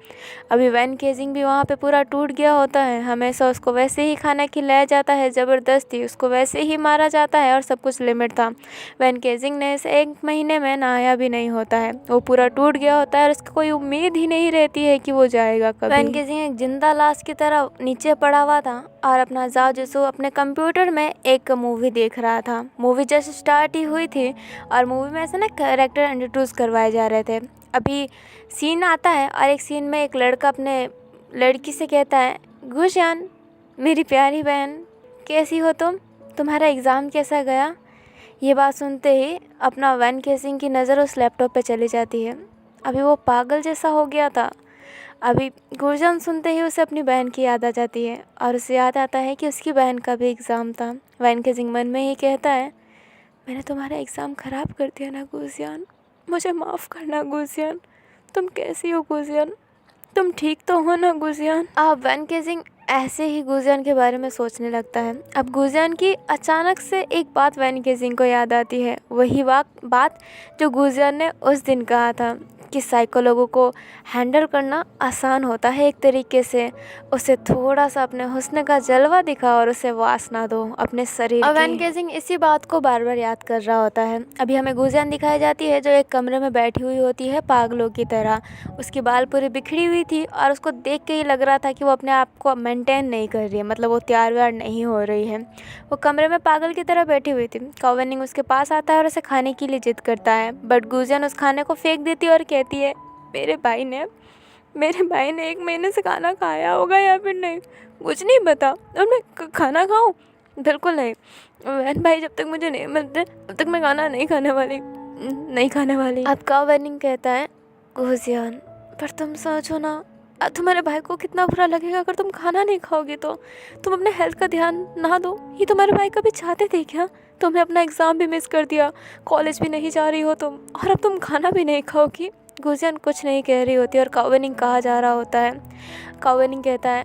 अभी वैन केसिंग भी वहाँ पे पूरा टूट गया होता है। हमेशा उसको वैसे ही खाना खिलाया जाता है, ज़बरदस्ती उसको वैसे ही मारा जाता है, और सब कुछ लिमिट था। वैन केसिंग ने इस 1 महीने में नहाया भी नहीं होता है, वो पूरा टूट गया होता है और उसकी कोई उम्मीद ही नहीं रहती है कि वो जाएगा कभी। वैन केसिंग एक जिंदा लाश की तरह नीचे पड़ा हुआ था और अपना जाओ जिसू अपने कंप्यूटर में एक मूवी देख रहा था। मूवी जस्ट स्टार्ट ही हुई थी और मूवी में ऐसा ना कैरेक्टर इंट्रोड्यूस करवाए जा रहे थे। अभी सीन आता है और एक सीन में एक लड़का अपने लड़की से कहता है गुजियान मेरी प्यारी बहन कैसी हो तुम, तुम्हारा एग्ज़ाम कैसा गया। ये बात सुनते ही अपना वैन केसिंग की नज़र उस लैपटॉप पे चली जाती है। अभी वो पागल जैसा हो गया था। अभी गुजियान सुनते ही उसे अपनी बहन की याद आ जाती है और उसे याद आता है कि उसकी बहन का भी एग्ज़ाम था। वैन केसिंग मन में ही कहता है मैंने तुम्हारा एग्ज़ाम ख़राब कर दिया ना गुजियान, मुझे माफ़ करना गुजियान। तुम कैसी हो गुजियान, तुम ठीक तो हो ना गुजियान। अब वैन केसिंग ऐसे ही गुजियान के बारे में सोचने लगता है। अब गुजियान की अचानक से एक बात वैन केसिंग को याद आती है, वही बात जो गुजियान ने उस दिन कहा था कि साइको लोगों को हैंडल करना आसान होता है एक तरीके से। उसे थोड़ा सा अपने हुस्न का जलवा दिखा और उसे वासना दो अपने शरीर की। वैन केसिंग इसी बात को बार बार याद कर रहा होता है। अभी हमें गुजियान दिखाई जाती है जो एक कमरे में बैठी हुई होती है पागलों की तरह। उसकी बाल पूरी बिखरी हुई थी और उसको देख के ही लग रहा था कि वो अपने आप को मेंटेन नहीं कर रही है, मतलब वो तैयार व्यार नहीं हो रही है। वो कमरे में पागल की तरह बैठी हुई थी। काओवेनिंग उसके पास आता है और उसे खाने के लिए जिद करता है, बट गुजियान उस खाने को फेंक देती है और कहती है मेरे भाई ने 1 महीने से खाना खाया होगा या फिर नहीं, कुछ नहीं पता, और मैं खाना खाऊं? बिल्कुल नहीं। वैन भाई जब तक मुझे नहीं मिलते तब तक मैं खाना नहीं खाने वाली। अब काओवेनिंग कहता है गुजियान पर तुम सोचो ना, तुम्हारे भाई को कितना बुरा लगेगा अगर तुम खाना नहीं खाओगी तो। तुम अपने हेल्थ का ध्यान ना दो, ये तुम्हारे भाई कभी चाहते थे क्या? तुमने अपना एग्ज़ाम भी मिस कर दिया, कॉलेज भी नहीं जा रही हो तुम, और अब तुम खाना भी नहीं खाओगी। गुजियान कुछ नहीं कह रही होती और काओवेनिंग कहा जा रहा होता है। काओवेनिंग कहता है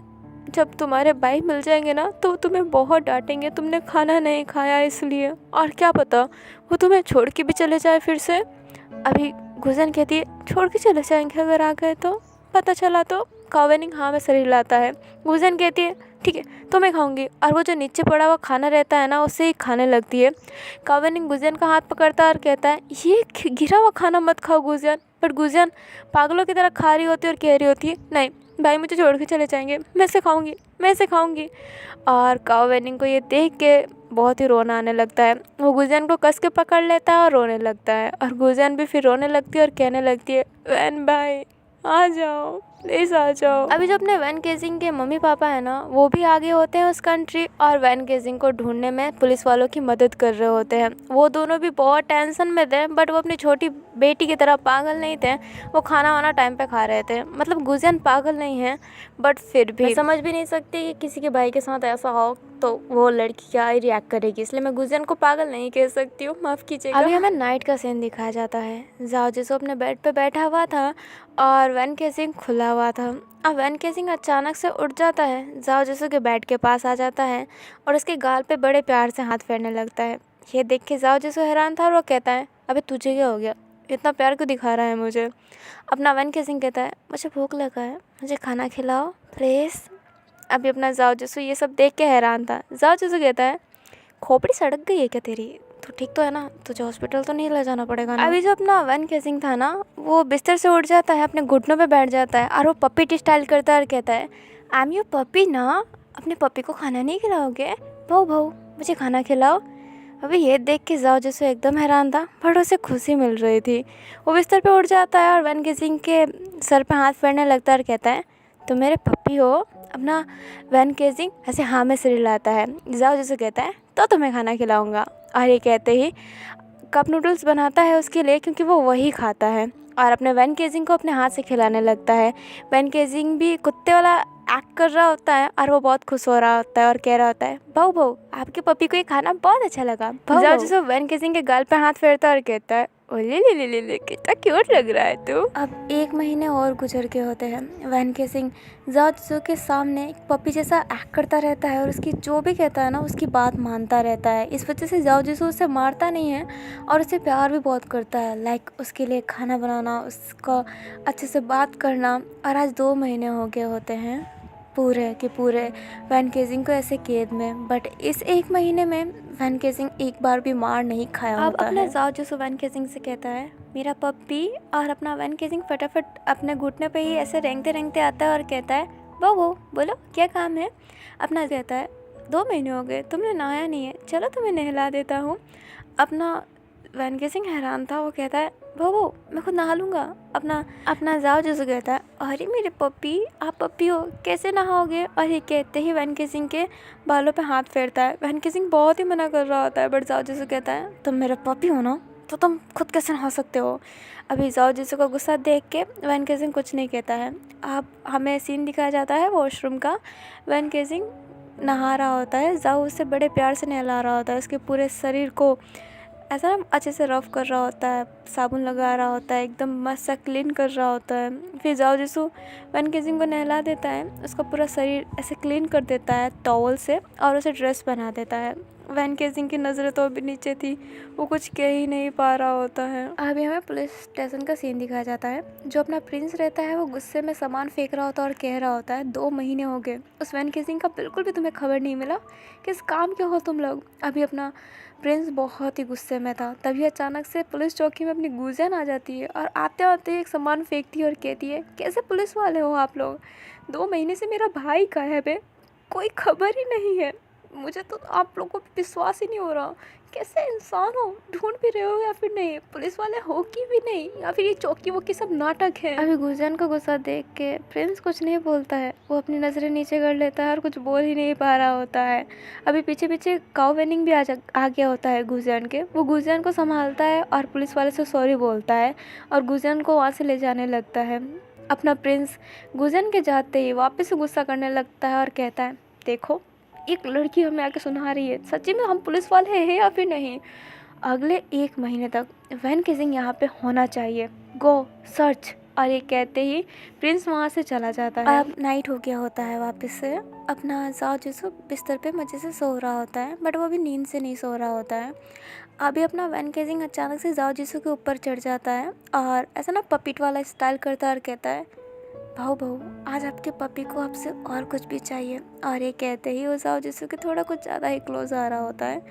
जब तुम्हारे भाई मिल जाएंगे ना तो तुम्हें बहुत डांटेंगे, तुमने खाना नहीं खाया इसलिए, और क्या पता वो तुम्हें छोड़ के भी चले जाए फिर से। अभी गुजियान कहती है छोड़ के चले जाएंगे अगर आ गए तो, पता चला तो। काओवेनिंग हाँ में सर हिलाता है। गुजियान कहती है ठीक है तो मैं खाऊंगी, और वो जो नीचे पड़ा हुआ खाना रहता है ना उससे ही खाने लगती है। काओवेनिंग गुजियान का हाथ पकड़ता है और कहता है ये गिरा हुआ खाना मत खाओ गुजियान, बट गुजियान पागलों की तरह खा रही होती है और कह रही होती है नहीं भाई मुझे छोड़ के चले जाएंगे, मैं सिखाऊंगी, मैं सिखाऊंगी। और काओ वेनिंग को ये देख के बहुत ही रोना आने लगता है। वो गुजियन को कस के पकड़ लेता है और रोने लगता है, और गुजियन भी फिर रोने लगती है और कहने लगती है, वैन भाई आ जाओ, प्लीज़ आ जाओ। अभी जो अपने वैन केजिंग के मम्मी पापा है ना, वो भी आगे होते हैं उस कंट्री, और वैन केजिंग को ढूंढने में पुलिस वालों की मदद कर रहे होते हैं। वो दोनों भी बहुत टेंशन में थे, बट वो अपनी छोटी बेटी की तरह पागल नहीं थे। वो खाना वाना टाइम पे खा रहे थे। मतलब गुजियन पागल नहीं है, बट फिर भी मैं समझ भी नहीं सकती कि किसी के भाई के साथ ऐसा हो तो वो लड़की क्या ही रिएक्ट करेगी, इसलिए मैं गुजियन को पागल नहीं कह सकती हूँ, माफ़ कीजिएगा। अभी हमें नाइट का सीन दिखाया जाता है। जाओ जिसो अपने बेड पे बैठा हुआ था और वैन केसिंग खुला हुआ था। अब वैन केसिंग अचानक से उठ जाता है, जाओ जिसो के बेड के पास आ जाता है और उसके गाल पे बड़े प्यार से हाथ फेरने लगता है। ये देख के जाओ जिसो हैरान था और वो कहता है, अबे तुझे क्या हो गया, इतना प्यार क्यों दिखा रहा है मुझे। अपना वैन केसिंग कहता है, मुझे भूख लगा है, मुझे खाना खिलाओ प्लीज़। अभी अपना जाओ जिसो ये सब देख के हैरान था। जाओ जिसो कहता है, खोपड़ी सड़क गई है क्या तेरी, तो ठीक तो है ना, तुझे हॉस्पिटल तो नहीं ले जाना पड़ेगा ना। अभी जो अपना वैन केसिंग था ना, वो बिस्तर से उठ जाता है, अपने घुटनों पे बैठ जाता है और वो पप्पी स्टाइल करता है और कहता है, आई एम योर पप्पी ना, अपने पप्पी को खाना नहीं खिलाओगे, भाऊ भाऊ मुझे खाना खिलाओ। अभी ये देख के जाओ जिसो एकदम हैरान था, बट उसे खुशी मिल रही थी। वो बिस्तर पे उठ जाता है और वैन केसिंग के सर पे हाथ फेरने लगता है और कहता है, तो मेरे पप्पी हो। अपना वैन केसिंग ऐसे हाँ में सिर हिलाता है। जाओ जिसो कहता है, तो तुम्हें खाना खिलाऊंगा। और ये कहते ही कप नूडल्स बनाता है उसके लिए, क्योंकि वो वही खाता है, और अपने वैन केजिंग को अपने हाथ से खिलाने लगता है। वैन केजिंग भी कुत्ते वाला एक्ट कर रहा होता है और वो बहुत खुश हो रहा होता है और कह रहा होता है, भाऊ भाऊ आपके पपी को ये खाना बहुत अच्छा लगा। जाओ जिसो वैन केजिंग के गाल पे हाथ फेरता है और कहता है, ओले ले ले ले ले कितना क्यूट लग रहा है तू। अब 1 महीने और गुजर के होते हैं। वैन केसिंग जाओ जिसो के सामने एक पपी जैसा एक्ट करता रहता है और उसकी जो भी कहता है ना उसकी बात मानता रहता है। इस वजह से जाओ जिसो उसे मारता नहीं है और उसे प्यार भी बहुत करता है, लाइक उसके लिए खाना बनाना, उसका अच्छे से बात करना। और आज 2 महीने हो गए होते हैं पूरे के पूरे वैन केजिंग को ऐसे कैद में, बट इस 1 महीने में वैन केजिंग एक बार भी मार नहीं खाया होता है। अब अपना जाओ जिसो वैन केजिंग से कहता है, मेरा पप्पी, और अपना वैन केजिंग फटाफट अपने घुटने पे ही ऐसे रेंगते रेंगते आता है और कहता है, वो बोलो क्या काम है। अपना कहता है, 2 महीने हो गए तुमने नहाया नहीं है, चलो तुम्हें नहला देता हूँ। अपना वैन केसिंग हैरान था, वो कहता है, वो मैं खुद नहा लूँगा। अपना जाओ जिसो कहता है, अरे मेरे पप्पी आप पप्पी हो, कैसे नहाओगे। और ये कहते ही वैन केसिंग के बालों पे हाथ फेरता है। वैन केसिंग बहुत ही मना कर रहा होता है, बट जाओ जिसो कहता है, तुम मेरे पप्पी हो ना, तो तुम खुद कैसे नहा सकते हो। अभी जाओ जिसो का गुस्सा देख के वैन केसिंग कुछ नहीं कहता है। अब हमें सीन दिखाया जाता है वॉशरूम का। वैन केसिंग नहा रहा होता है, जाओ उससे बड़े प्यार से नहला रहा होता है, उसके पूरे शरीर को ऐसा ना अच्छे से रफ़ कर रहा होता है, साबुन लगा रहा होता है, एकदम मस्त सा क्लीन कर रहा होता है। फिर जाओ जिसो वैन केजिंग को नहला देता है, उसका पूरा शरीर ऐसे क्लीन कर देता है टॉवल से और उसे ड्रेस पहना देता है। वैन केजिंग की नज़रें तो अभी नीचे थी, वो कुछ कह ही नहीं पा रहा होता है। अभी हमें पुलिस स्टेशन का सीन दिखाया जाता है। जो अपना प्रिंस रहता है वो गुस्से में सामान फेंक रहा होता है और कह रहा होता है, 2 महीने हो गए उस वैन केजिंग का बिल्कुल भी तुम्हें खबर नहीं मिला, किस काम के हो तुम लोग। अभी अपना प्रिंस बहुत ही गुस्से में था, तभी अचानक से पुलिस चौकी में अपनी गुजियन आ जाती है और आते आते एक सामान फेंकती है और कहती है, कैसे पुलिस वाले हो आप लोग, 2 महीने से मेरा भाई गायब है, कोई खबर ही नहीं है, मुझे तो आप लोगों को विश्वास ही नहीं हो रहा, कैसे इंसान हो, ढूंढ भी रहे हो या फिर नहीं, पुलिस वाले हो कि भी नहीं, या फिर ये चौकी वोकी सब नाटक है। अभी गुजियन का गुस्सा देख के प्रिंस कुछ नहीं बोलता है, वो अपनी नज़रें नीचे कर लेता है और कुछ बोल ही नहीं पा रहा होता है। अभी पीछे पीछे काओ वेनिंग भी आ गया होता है गुजियन के। वो गुजियन को संभालता है और पुलिस वाले से सॉरी बोलता है और गुजियन को वहाँ से ले जाने लगता है। अपना प्रिंस गुजियन के जाते ही वापस से गुस्सा करने लगता है और कहता है, देखो एक लड़की हमें आके सुना रही है, सच्ची में हम पुलिस वाले हैं या फिर नहीं। अगले 1 महीने तक वैन केजिंग यहाँ पे होना चाहिए, गो सर्च। और ये कहते ही प्रिंस वहाँ से चला जाता है। अब नाइट हो गया होता है वापस से। अपना जाओ जिसो बिस्तर पे मज़े से सो रहा होता है, बट वो अभी नींद से नहीं सो रहा होता है। अभी अपना वैन केजिंग अचानक से जाओ जिसो के ऊपर चढ़ जाता है और ऐसा ना पपीट वाला स्टाइल करता है और कहता है, भाऊ आज आपके पपी को आपसे और कुछ भी चाहिए। और ये कहते ही वो जाओ जिसो के थोड़ा कुछ ज़्यादा ही क्लोज आ रहा होता है।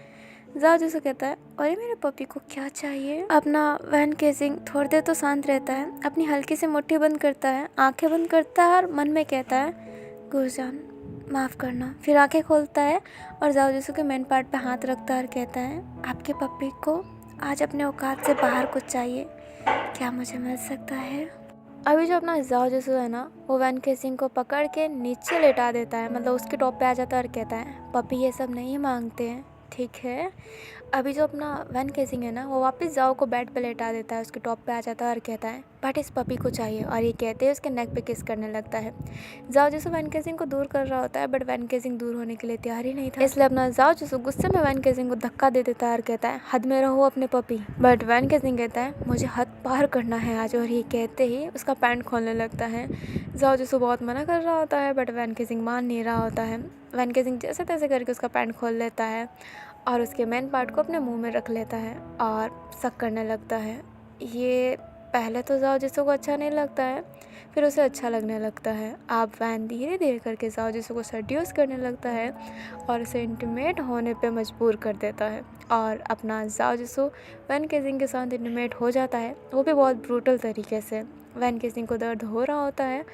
जाओ जिसको कहता है अरे मेरे पपी को क्या चाहिए। अपना वैन केसिंग थोड़ी देर तो शांत रहता है, अपनी हल्की सी मुट्ठी बंद करता है, आंखें बंद करता है और मन में कहता है गुरजान माफ़ करना। फिर आंखें खोलता है और जाओ जिसको के मेन पार्ट पे हाथ रखता है और कहता है आपके पपी को आज अपने औकात से बाहर कुछ चाहिए, क्या मुझे मिल सकता है। अभी जो अपना जाओ जिसू है ना, वो वैन केसिंग को पकड़ के नीचे लेटा देता है, मतलब उसके टॉप पे आ जाता है और कहता है पपी ये सब नहीं मांगते हैं, ठीक है। अभी जो अपना वैन केसिंग है ना, वो वापस जाओ को बेड पे लेटा देता है, उसके टॉप पे आ जाता है और कहता है बट इस पपी को चाहिए, और ये कहते हैं उसके नेक पे किस करने लगता है। जाओ जिसू वैन केसिंग को दूर कर रहा होता है, बट वैन केसिंग दूर होने के लिए तैयार ही नहीं था, इसलिए अपना जाओ जिसू गुस्से में वैन केसिंग को धक्का दे देता है और कहता है हद में रहो अपने पपी। बट वैन केसिंग कहता है मुझे हद पार करना है आज, और ये कहते ही उसका पैंट खोलने लगता है। जाओ जिसू बहुत मना कर रहा होता है, बट वैन केसिंग मान नहीं रहा होता है। वैन केसिंग जैसे तैसे करके उसका पैंट खोल लेता है और उसके मेन पार्ट को अपने मुंह में रख लेता है और सक करने लगता है। ये पहले तो जाओ जिसको अच्छा नहीं लगता है, फिर उसे अच्छा लगने लगता है। आप वैन धीरे धीरे करके जाओ जिसको सड्यूस करने लगता है और उसे इंटीमेट होने पे मजबूर कर देता है, और अपना जाओ जिसको वैन केसिंग के साथ इंटीमेट हो जाता है, वो भी बहुत ब्रूटल तरीके से। वैन केसिंग को दर्द हो रहा होता है,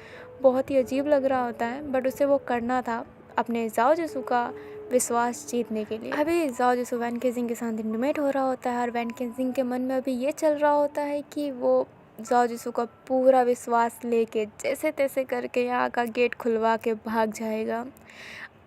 बहुत ही अजीब लग रहा होता है, बट उसे वो करना था अपने जाओ जिसू का विश्वास जीतने के लिए। अभी जाओ जिसू वैन केसिंग के साथ इंटीमेट हो रहा होता है और वैन केसिंग के मन में अभी ये चल रहा होता है कि वो जाओ जिसू का पूरा विश्वास लेके जैसे तैसे करके यहाँ का गेट खुलवा के भाग जाएगा।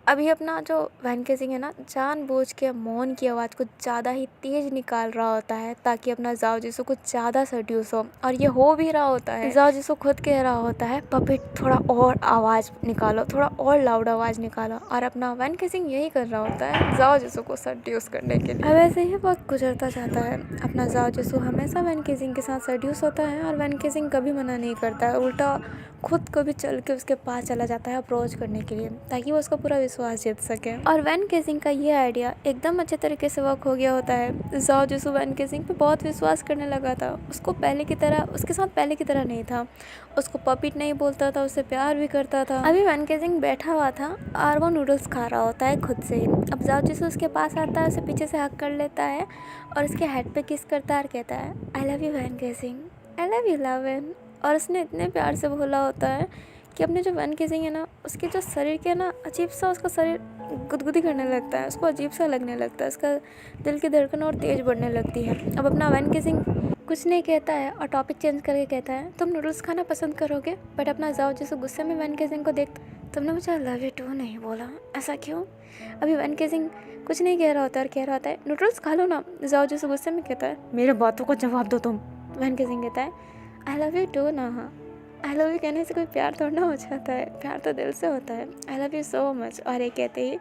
अभी अपना जो वैन केसिंग है ना, जानबूझ के मौन की आवाज़ को ज़्यादा ही तेज़ निकाल रहा होता है ताकि अपना जाओ जिसू कुछ ज़्यादा सड्यूस हो, और ये हो भी रहा होता है। जाओ जिसू खुद कह रहा होता है पपी थोड़ा और आवाज़ निकालो, थोड़ा और लाउड आवाज़ निकालो, और अपना वैन केसिंग यही कर रहा होता है जाओ जिसू को सड्यूस करने के लिए। अब ऐसे ही वक्त गुजरता जाता है, अपना जाओ जिसू हमेशा वैन केसिंग के साथ सड्यूस होता है और वैन केसिंग कभी मना नहीं करता है, उल्टा खुद को भी चल के उसके पास चला जाता है अप्रोच करने के लिए ताकि वो उसका पूरा विश्वास जीत सके। और वैन केसिंग का ये आइडिया एकदम अच्छे तरीके से वर्क हो गया होता है। जाओ जिसू वैन केसिंग पे बहुत विश्वास करने लगा था, उसको पहले की तरह, उसके साथ पहले की तरह नहीं था, उसको पपीट नहीं बोलता था, उससे प्यार भी करता था। अभी वैन केसिंग बैठा हुआ था और वो नूडल्स खा रहा होता है खुद से ही। अब जाओ जिसू उसके पास आता है, उसे पीछे से हक कर लेता है और उसके हेड पे किस करता है और कहता है आई लव यू वैन केसिंग, आई लव यू लवन। और उसने इतने प्यार से बोला होता है कि अपने जो वैन केसिंग है ना, उसके जो शरीर के ना अजीब सा उसका शरीर गुदगुदी करने लगता है, उसको अजीब सा लगने लगता है, उसका दिल की धड़कन और तेज़ बढ़ने लगती है। अब अपना वैन केसिंग कुछ नहीं कहता है और टॉपिक चेंज करके कहता है तुम नूडल्स खाना पसंद करोगे। बट अपना जाओ जिसको गुस्से में वैन केसिंग को देख, तुमने मुझे लव यू टू नहीं बोला, ऐसा क्यों। अभी वैन केसिंग कुछ नहीं कह रहा होता और कह रहा होता है नूडल्स खा लो ना। जाओ जिसको गुस्से में कहता है मेरे बातों को जवाब दो तुम। वैन केसिंग कहता है आई लव यू टू ना। हाँ, आई लव यू कहने से कोई प्यार थोड़ा ना हो जाता है, प्यार तो दिल से होता है। I love you so much. और ये कहते ही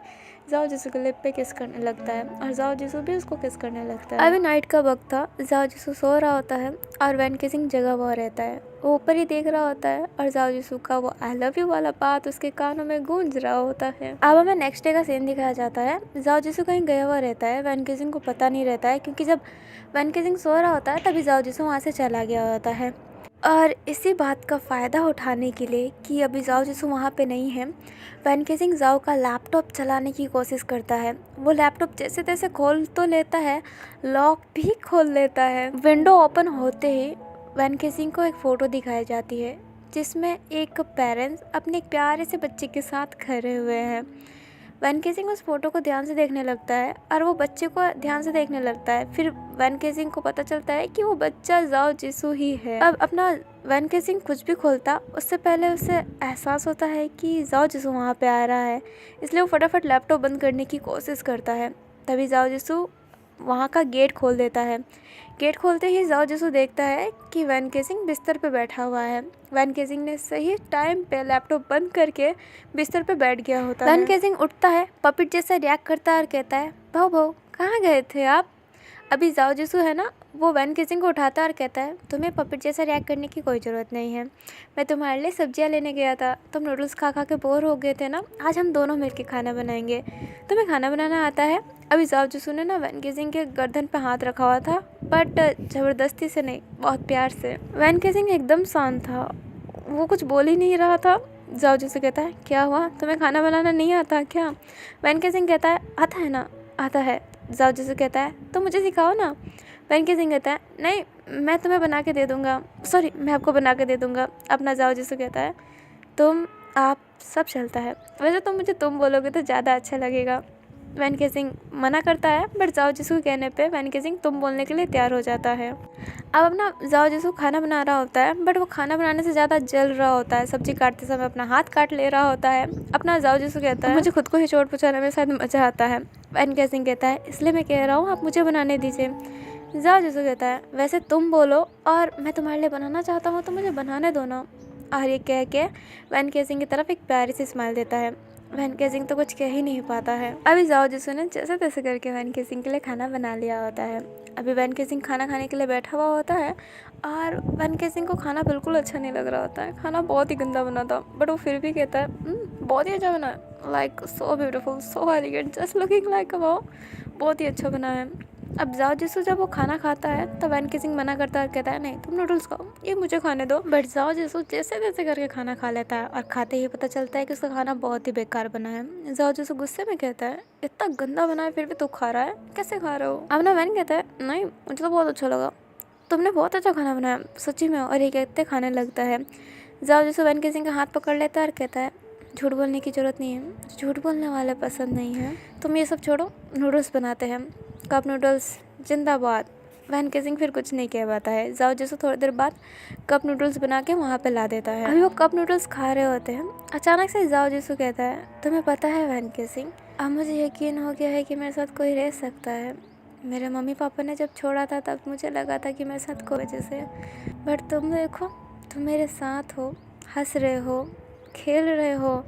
जाओ जिसू को लिप पे किस करने लगता है और जाओ जिसू भी उसको किस करने लगता है। अभी नाइट का वक्त था, जाओ जिसू सो रहा होता है और वैन केसिंग जगह हुआ रहता है, वो ऊपर ही देख रहा होता है और जाओ जिसू का वो आई लव यू वाला बात उसके कानों में गूंज रहा होता है। अब हमें नेक्स्ट डे का सीन दिखाया जाता है। जाओ जिसू कहीं गया हुआ रहता है, वैन केसिंग को पता नहीं रहता है, क्योंकि जब वैन केसिंग सो रहा होता है तभी जाओ जिसू वहाँ से चला गया होता है। और इसी बात का फ़ायदा उठाने के लिए कि अभी जाओ जिसू वहाँ पे नहीं है, वैन केसिंग जाओ का लैपटॉप चलाने की कोशिश करता है। वो लैपटॉप जैसे तैसे खोल तो लेता है, लॉक भी खोल लेता है। विंडो ओपन होते ही वैन केसिंग को एक फ़ोटो दिखाई जाती है जिसमें एक पेरेंट्स अपने एक प्यारे से बच्चे के साथ खड़े हुए हैं। वैन केसिंग उस फोटो को ध्यान से देखने लगता है और वो बच्चे को ध्यान से देखने लगता है। फिर वैन केसिंग को पता चलता है कि वो बच्चा जाओ जिसू ही है। अब अपना वैन केसिंग कुछ भी खोलता उससे पहले उसे एहसास होता है कि जाओ जिसू वहाँ पे आ रहा है, इसलिए वो फटाफट लैपटॉप बंद करने की कोशिश करता है। तभी जाओ जिसू वहाँ का गेट खोल देता है। गेट खोलते ही जाओ जिसू देखता है कि वैन केसिंग बिस्तर पे बैठा हुआ है। वैन केसिंग ने सही टाइम पे लैपटॉप बंद करके बिस्तर पे बैठ गया होता है। वैन केसिंग उठता है, पपिट जैसा रिएक्ट करता है और कहता है भाऊ भाऊ कहाँ गए थे आप। अभी जाओ जिसू है ना, वो वैन केसिंग को उठाता है और कहता है तुम्हें पपिट जैसा रिएक्ट करने की कोई ज़रूरत नहीं है, मैं तुम्हारे लिए सब्जियां लेने गया था, तुम नूडल्स खा खा के बोर हो गए थे ना, आज हम दोनों मिलकर खाना बनाएंगे, तुम्हें खाना बनाना आता है। अभी जाओ जिसू ने ना वैन केसिंग के गर्दन पे हाथ रखा हुआ था, बट ज़बरदस्ती से नहीं, बहुत प्यार से। वैन केसिंग एकदम शांत था, वो कुछ बोल ही नहीं रहा था। जाओ जिसू कहता है क्या हुआ, तुम्हें खाना बनाना नहीं आता क्या। वैन केसिंग कहता है आता है ना, आता है, जाओ जिसू कहता है तो मुझे सिखाओ ना। वैन केसिंग कहता है नहीं, मैं तुम्हें बना के दे दूँगा, सॉरी मैं आपको बना के दे दूँगा। अपना जाओ जिसू कहता है तुम आप सब चलता है, वैसे तो मुझे तुम बोलोगे तो ज़्यादा अच्छा लगेगा। वैन केसिंग मना करता है, बट जाओ जिसू के कहने पे वैन केसिंग तुम बोलने के लिए तैयार हो जाता है। अब अपना जाओ जिसू खाना बना रहा होता है, बट वो खाना बनाने से ज़्यादा जल रहा होता है। सब्जी काटते समय अपना हाथ काट ले रहा होता है। अपना जाओ जिसू कहता है मुझे खुद को ही चोट पहुँचाने में शायद मज़ा आता है। वैन केसिंग कहता है इसलिए मैं कह रहा हूँ आप मुझे बनाने दीजिए। जाओ जिसू कहता है वैसे तुम बोलो और मैं तुम्हारे लिए बनाना चाहता हूँ तो मुझे बनाने दो ना। और ये कह के वैन केसिंग की तरफ एक प्यारी सी स्माइल देता है। वैन केसिंग तो कुछ कह ही नहीं पाता है। अभी जाओ जिसू ने जैसे तैसे करके वैन केसिंग के लिए खाना बना लिया होता है। अभी वैन केसिंग खाना खाने के लिए बैठा हुआ होता है और वैन केसिंग को खाना बिल्कुल अच्छा नहीं लग रहा होता है। खाना बहुत ही गंदा बना था, बट वो फिर भी कहता है बहुत ही अच्छा बना है, like so beautiful so elegant just looking like a wow, बहुत ही अच्छा बना है। अब जाओ जिसू जब वो खाना खाता है तो वैन केसिंग मना करता है और कहता है नहीं तुम नूडल्स खाओ, ये मुझे खाने दो। बट जाओ जिसू जैसे तैसे करके खाना खा लेता है और खाते ही पता चलता है कि उसका खाना बहुत ही बेकार बना है। जाओ जिसू गुस्से में कहता है इतना गंदा बना है फिर भी तू खा रहा है, कैसे खा रहे हो। अब ना वैन कहता है नहीं मुझे तो बहुत अच्छा लगा, तुमने बहुत अच्छा खाना बनाया सच्ची में। और ये कहते खाने लगता है। जाओ जिसू वैन केसिंग का हाथ पकड़ लेता है और कहता है झूठ बोलने की ज़रूरत नहीं है, झूठ बोलने वाले पसंद नहीं है, तुम ये सब छोड़ो नूडल्स बनाते हैं, कप नूडल्स जिंदाबाद। वैन केसिंग फिर कुछ नहीं कह पाता है। जाओ जिसू थोड़ी देर बाद कप नूडल्स बना के वहाँ पे ला देता है। अभी वो कप नूडल्स खा रहे होते हैं, अचानक से जाओ जिसू कहता है तुम्हें पता है वैन केसिंग, अब मुझे यकीन हो गया है कि मेरे साथ कोई रह सकता है। मेरे मम्मी पापा ने जब छोड़ा था तब मुझे लगा था कि मेरे साथ कोई वजह से, बट तुम देखो तुम मेरे साथ हो, हंस रहे हो, खेल रहे हो,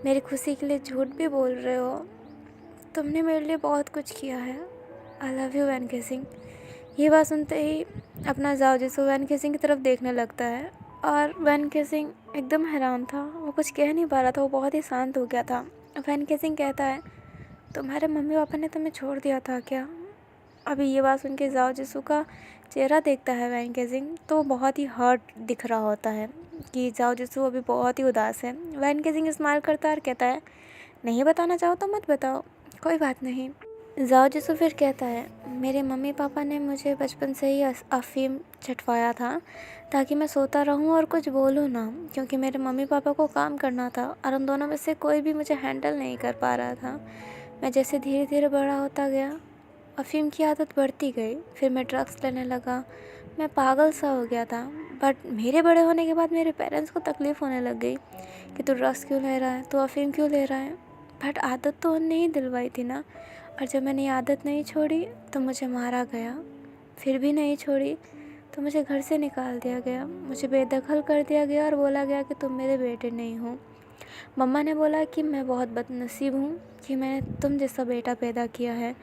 मेरी खुशी के लिए झूठ भी बोल रहे हो, तुमने मेरे लिए बहुत कुछ किया है। आई लव यू वैन केसिंग। ये बात सुनते ही अपना जाओ जिसू वैन केसिंग की तरफ देखने लगता है और वैन केसिंग एकदम हैरान था, वो कुछ कह नहीं पा रहा था, वो बहुत ही शांत हो गया था। वैन केसिंग कहता है तुम्हारे मम्मी पापा ने तुम्हें छोड़ दिया था क्या। अभी ये बात सुन के जाओ जिसू का चेहरा देखता है वैन केसिंग तो बहुत ही हर्ट दिख रहा होता है कि जाओ जिसू अभी बहुत ही उदास है। वैन केसिंग स्माइल करता है और कहता है नहीं बताना चाहो तो मत बताओ, कोई बात नहीं। जाओ जिसू फिर कहता है मेरे मम्मी पापा ने मुझे बचपन से ही अफीम चटवाया था ताकि मैं सोता रहूं और कुछ बोलूं ना, क्योंकि मेरे मम्मी पापा को काम करना था और उन दोनों में से कोई भी मुझे हैंडल नहीं कर पा रहा था। मैं जैसे धीरे धीरे बड़ा होता गया अफीम की आदत बढ़ती गई, फिर मैं ड्रग्स लेने लगा, मैं पागल सा हो गया था। बट मेरे बड़े होने के बाद मेरे पेरेंट्स को तकलीफ़ होने लग गई कि तू ड्रग्स क्यों ले रहा है, तू अफीम क्यों ले रहा है। बट आदत तो उनने ही दिलवाई थी ना, और जब मैंने ये आदत नहीं छोड़ी तो मुझे मारा गया, फिर भी नहीं छोड़ी तो मुझे घर से निकाल दिया गया, मुझे बेदखल कर दिया गया और बोला गया कि तुम मेरे बेटे नहीं हो। मम्मा ने बोला कि मैं बहुत बदनसीब हूँ कि मैंने तुम जैसा बेटा पैदा किया है।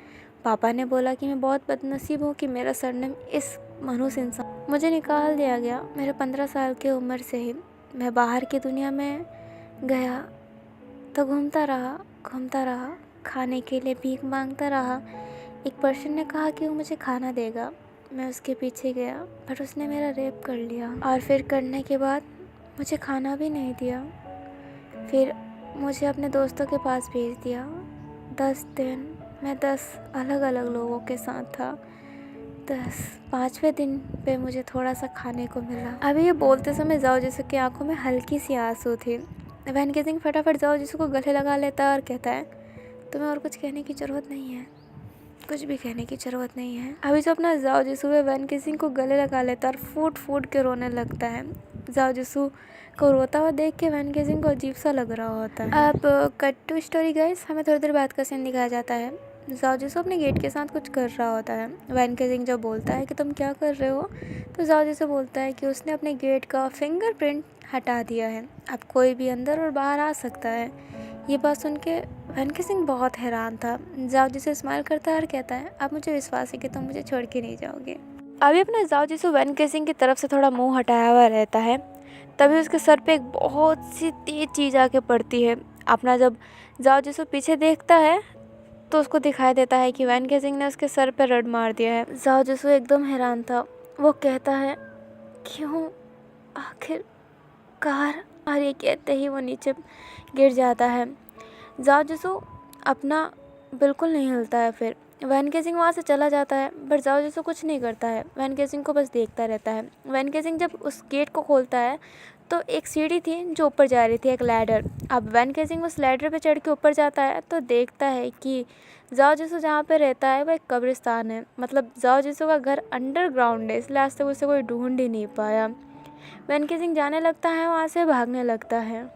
पापा ने बोला कि मैं बहुत बदनसीब हूँ कि मेरा सरनेम इस मनुष्य इंसान। मुझे निकाल दिया गया मेरे 15 साल की उम्र से ही। मैं बाहर की दुनिया में गया तो घूमता रहा, खाने के लिए भीख मांगता रहा। एक पर्सन ने कहा कि वो मुझे खाना देगा, मैं उसके पीछे गया पर उसने मेरा रेप कर लिया और फिर करने के बाद मुझे खाना भी नहीं दिया। फिर मुझे अपने दोस्तों के पास भेज दिया। 10 दिन मैं 10 अलग अलग लोगों के साथ था। 5वें दिन पे मुझे थोड़ा सा खाने को मिला। अभी ये बोलते समय जाओ जिसू की आंखों में हल्की सी आंसू थी। वैन केसिंग फटाफट जाओ जिसू को गले लगा लेता है और कहता है तुम्हें और कुछ कहने की ज़रूरत नहीं है, कुछ भी कहने की ज़रूरत नहीं है। अभी जो अपना जाओ जिसू है वैन केसिंग को गले लगा लेता है और फूट के रोने लगता है। जाओ जिसू को रोता हुआ देख के वैन केसिंग को अजीब सा लग रहा होता है। अब कट टू स्टोरी गाइस, हमें थोड़ी देर बाद का सीन दिखाया जाता है। जाओ जिसू अपने गेट के साथ कुछ कर रहा होता है। वैन केसिंग जब बोलता है कि तुम क्या कर रहे हो तो जाओ जिसू बोलता है कि उसने अपने गेट का फिंगरप्रिंट हटा दिया है, अब कोई भी अंदर और बाहर आ सकता है। ये बात सुन के वैन केसिंग बहुत हैरान था। जाओ जिसू स्माइल करता है और कहता है अब मुझे विश्वास है कि तुम मुझे छोड़ के नहीं जाओगे। अभी अपना जाओ जिसू वैन केसिंग की तरफ से थोड़ा मुंह हटाया हुआ रहता है, तभी उसके सर पे एक बहुत सी तेज चीज़ आके पड़ती है। अपना जब जाओ जिसू पीछे देखता है तो उसको दिखाई देता है कि वैन केसिंग ने उसके सर पे रड मार दिया है। जाओ जिसू एकदम हैरान था। वो कहता है क्यों आखिरकार, और ये कहते ही वो नीचे गिर जाता है। जाओ जिसू अपना बिल्कुल नहीं हिलता है। फिर वैन केजिंग वहाँ से चला जाता है, बट जाओ जिसो कुछ नहीं करता है, वैन केजिंग को बस देखता रहता है। वैन केजिंग जब उस गेट को खोलता है तो एक सीढ़ी थी जो ऊपर जा रही थी, एक लैडर। अब वैन केजिंग उस लैडर पे चढ़ के ऊपर जाता है तो देखता है कि जाओ जिसो जहाँ पे रहता है वो एक कब्रिस्तान है। मतलब जाओ जिसो का घर अंडरग्राउंड है, इसलिए आज तक उसे कोई ढूंढ ही नहीं पाया। वैन केजिंग जाने लगता है, वहाँ से भागने लगता है।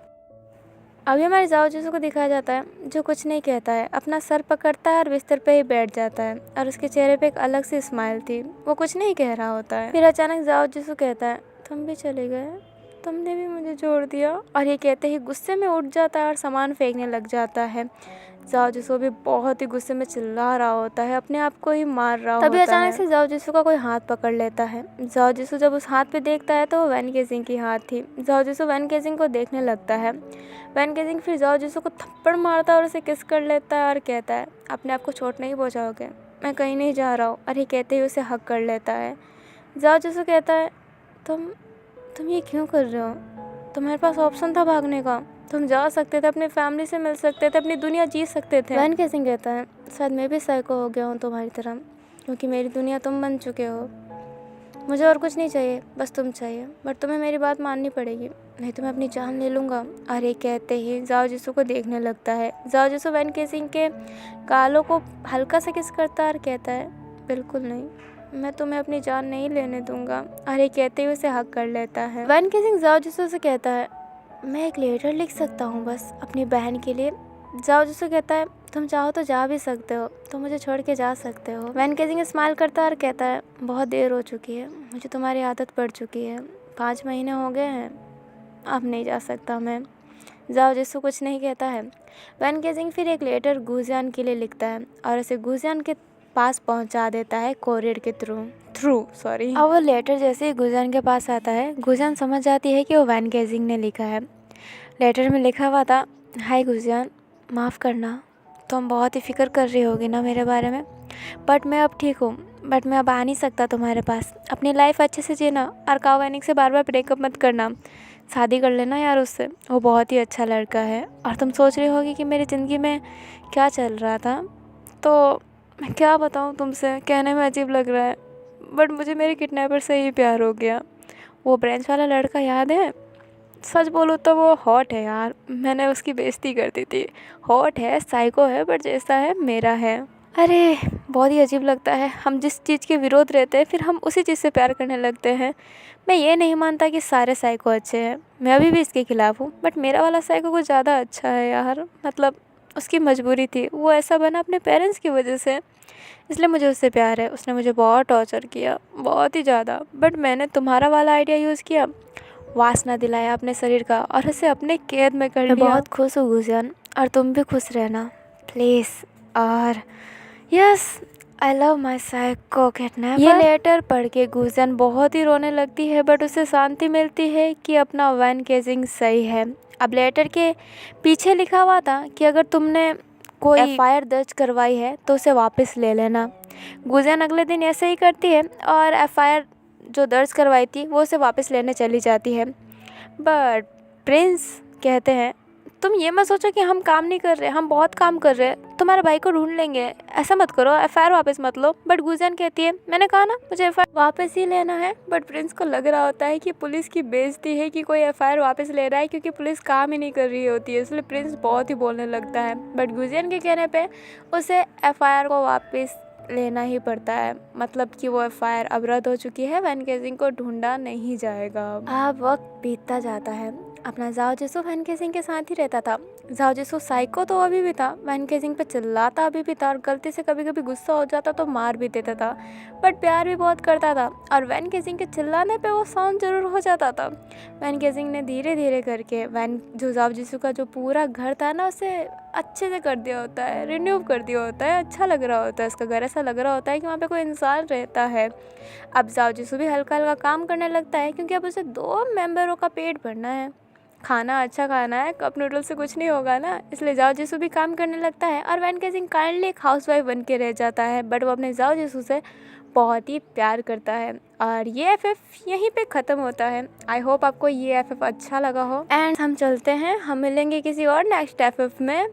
अभी हमारे जाओ जिसो को दिखाया जाता है जो कुछ नहीं कहता है, अपना सर पकड़ता है और बिस्तर पे ही बैठ जाता है, और उसके चेहरे पे एक अलग सी स्माइल थी, वो कुछ नहीं कह रहा होता है। फिर अचानक जाओ जिसो कहता है, तुम भी चले गए, तुमने भी मुझे छोड़ दिया। और ये कहते ही गुस्से में उठ जाता है और सामान फेंकने लग जाता है। जाओ जिसो भी बहुत ही गुस्से में चिल्ला रहा होता है, अपने आप को ही मार रहा होता है। तभी अचानक से जाओ जिसो का कोई हाथ पकड़ लेता है। जाओ जिसो जब उस हाथ पे देखता है तो वो वैन केजिंग की हाथ थी। जाओ जिसो वैन केजिंग को देखने लगता है। वैन केजिंग फिर जाओ जिसो को थप्पड़ मारता है और उसे किस कर लेता है और कहता है, अपने आप को चोट नहीं पहुँचाओगे, मैं कहीं नहीं जा रहा हूँ। और ये कहते ही उसे हक कर लेता है। जाओ जिसो कहता है, तुम ये क्यों कर रहे हो? तुम्हारे पास ऑप्शन था भागने का, तुम जा सकते थे, अपनी फैमिली से मिल सकते थे, अपनी दुनिया जी सकते थे। वैन केजिंग कहता है, शायद मैं भी साइको हो गया हूँ तुम्हारी तरह, क्योंकि मेरी दुनिया तुम बन चुके हो। मुझे और कुछ नहीं चाहिए, बस तुम चाहिए, बट तुम्हें मेरी बात माननी पड़ेगी, नहीं तो मैं अपनी जान ले लूँगा। और ये कहते ही जाओ जिसो को देखने लगता है। जाओ जिसो वैन केजिंग के गालों को हल्का सा किस करता है और कहता है, बिल्कुल नहीं, मैं तुम्हें अपनी जान नहीं लेने दूंगा। और ये कहते ही उसे हक कर लेता है। वैन केजिंग जाओ जिसो से कहता है, मैं एक लेटर लिख सकता हूँ बस अपनी बहन के लिए। जाओ जिसो कहता है, तुम चाहो तो जा भी सकते हो, तुम मुझे छोड़ के जा सकते हो। वैन केजिंग स्माइल करता है और कहता है, बहुत देर हो चुकी है, मुझे तुम्हारी आदत पड़ चुकी है, 5 महीने हो गए हैं, अब नहीं जा सकता मैं। जाओ जिसो कुछ नहीं कहता है। वैन केजिंग फिर एक लेटर गुजियान के लिए लिखता है और उसे गुजियान के पास पहुंचा देता है कोरियर के थ्रू। अब वो लेटर जैसे ही गुजियान के पास आता है, गुजियान समझ जाती है कि वो वैन केजिंग ने लिखा है। लेटर में लिखा हुआ था, हाय गुजियान, माफ़ करना, तुम बहुत ही फिक्र कर रही होगी ना मेरे बारे में, बट मैं अब ठीक हूँ, बट मैं अब आ नहीं सकता तुम्हारे पास। अपनी लाइफ अच्छे से जीना और कावानिक से बार बार ब्रेकअप मत करना, शादी कर लेना यार उससे, वो बहुत ही अच्छा लड़का है। और तुम सोच रही होगी कि मेरी ज़िंदगी में क्या चल रहा था, तो मैं क्या बताऊँ तुमसे, कहने में अजीब लग रहा है, बट मुझे मेरे किडनैपर से ही प्यार हो गया। वो ब्रेंच वाला लड़का याद है? सच बोलूँ तो वो हॉट है यार, मैंने उसकी बेइज्जती कर दी थी। हॉट है, साइको है, बट जैसा है मेरा है। अरे बहुत ही अजीब लगता है, हम जिस चीज़ के विरोध रहते हैं फिर हम उसी चीज़ से प्यार करने लगते हैं। मैं ये नहीं मानता कि सारे साइको अच्छे हैं, मैं अभी भी इसके खिलाफ़ हूँ, बट मेरा वाला साइको कुछ ज़्यादा अच्छा है यार। मतलब उसकी मजबूरी थी, वो ऐसा बना अपने पेरेंट्स की वजह से, इसलिए मुझे उससे प्यार है। उसने मुझे बहुत टॉर्चर किया, बहुत ही ज़्यादा, बट मैंने तुम्हारा वाला आइडिया यूज़ किया, वासना दिलाया अपने शरीर का और उसे अपने कैद में कर लिया। मैं बहुत खुश हूँ गुजियान, और तुम भी खुश रहना प्लीज़। और yes, I love my psycho kidnapper. ये लेटर पढ़ के गुजियान बहुत ही रोने लगती है, बट उसे शांति मिलती है कि अपना वैन केजिंग सही है। अब लेटर के पीछे लिखा हुआ था कि अगर तुमने कोई एफआईआर दर्ज करवाई है तो उसे वापस ले लेना। गुजियान अगले दिन ऐसे ही करती है और एफआईआर जो दर्ज करवाई थी वो उसे वापस लेने चली जाती है। बट प्रिंस कहते हैं, तुम ये मत सोचो कि हम काम नहीं कर रहे, हम बहुत काम कर रहे हैं, तुम्हारे भाई को ढूंढ लेंगे, ऐसा मत करो, एफआईआर वापस मत लो। बट गुजियान कहती है, मैंने कहा ना मुझे एफआईआर वापस ही लेना है। बट प्रिंस को लग रहा होता है कि पुलिस की बेइज्जती है कि कोई एफआईआर वापस ले रहा है, क्योंकि पुलिस काम ही नहीं कर रही होती है, इसलिए प्रिंस बहुत ही बोलने लगता है। बट गुजियान के कहने पर उसे एफआईआर को वापस लेना ही पड़ता है, मतलब कि वो एफआईआर अब रद्द हो चुकी है, वैन केजिंग को ढूंढा नहीं जाएगा। अब वक्त बीतता जाता है, अपना जाओ जिसो वैन केजिंग के साथ ही रहता था। जाओ जिसो साइको तो अभी भी था, वैन केजिंग पे चिल्लाता अभी भी था, और गलती से कभी कभी गुस्सा हो जाता तो मार भी देता था, बट प्यार भी बहुत करता था। और वैन केजिंग के चिल्लाने पे वो शांत जरूर हो जाता था। वैन केजिंग ने धीरे धीरे करके जाओ जिसो का जो पूरा घर था ना, उसे अच्छे से कर दिया होता है, रिन्यू कर दिया होता है, अच्छा लग रहा होता है उसका घर, ऐसा लग रहा होता है कि वहाँ पे कोई इंसान रहता है। अब जाओ जिसो भी हल्का हल्का काम करने लगता है, क्योंकि अब उसे 2 मेंबरों का पेट भरना है, खाना अच्छा खाना है, कप नूडल से कुछ नहीं होगा ना, इसलिए जाओ जिसो भी काम करने लगता है। और वैन केजिंग काइंडली एक हाउसवाइफ बन के रह जाता है, बट वो अपने जाओ जिसो से बहुत ही प्यार करता है। और ये एफएफ यहीं पे ख़त्म होता है। आई होप आपको ये एफएफ अच्छा लगा हो, एंड हम चलते हैं, हम मिलेंगे किसी और नेक्स्ट एफएफ में।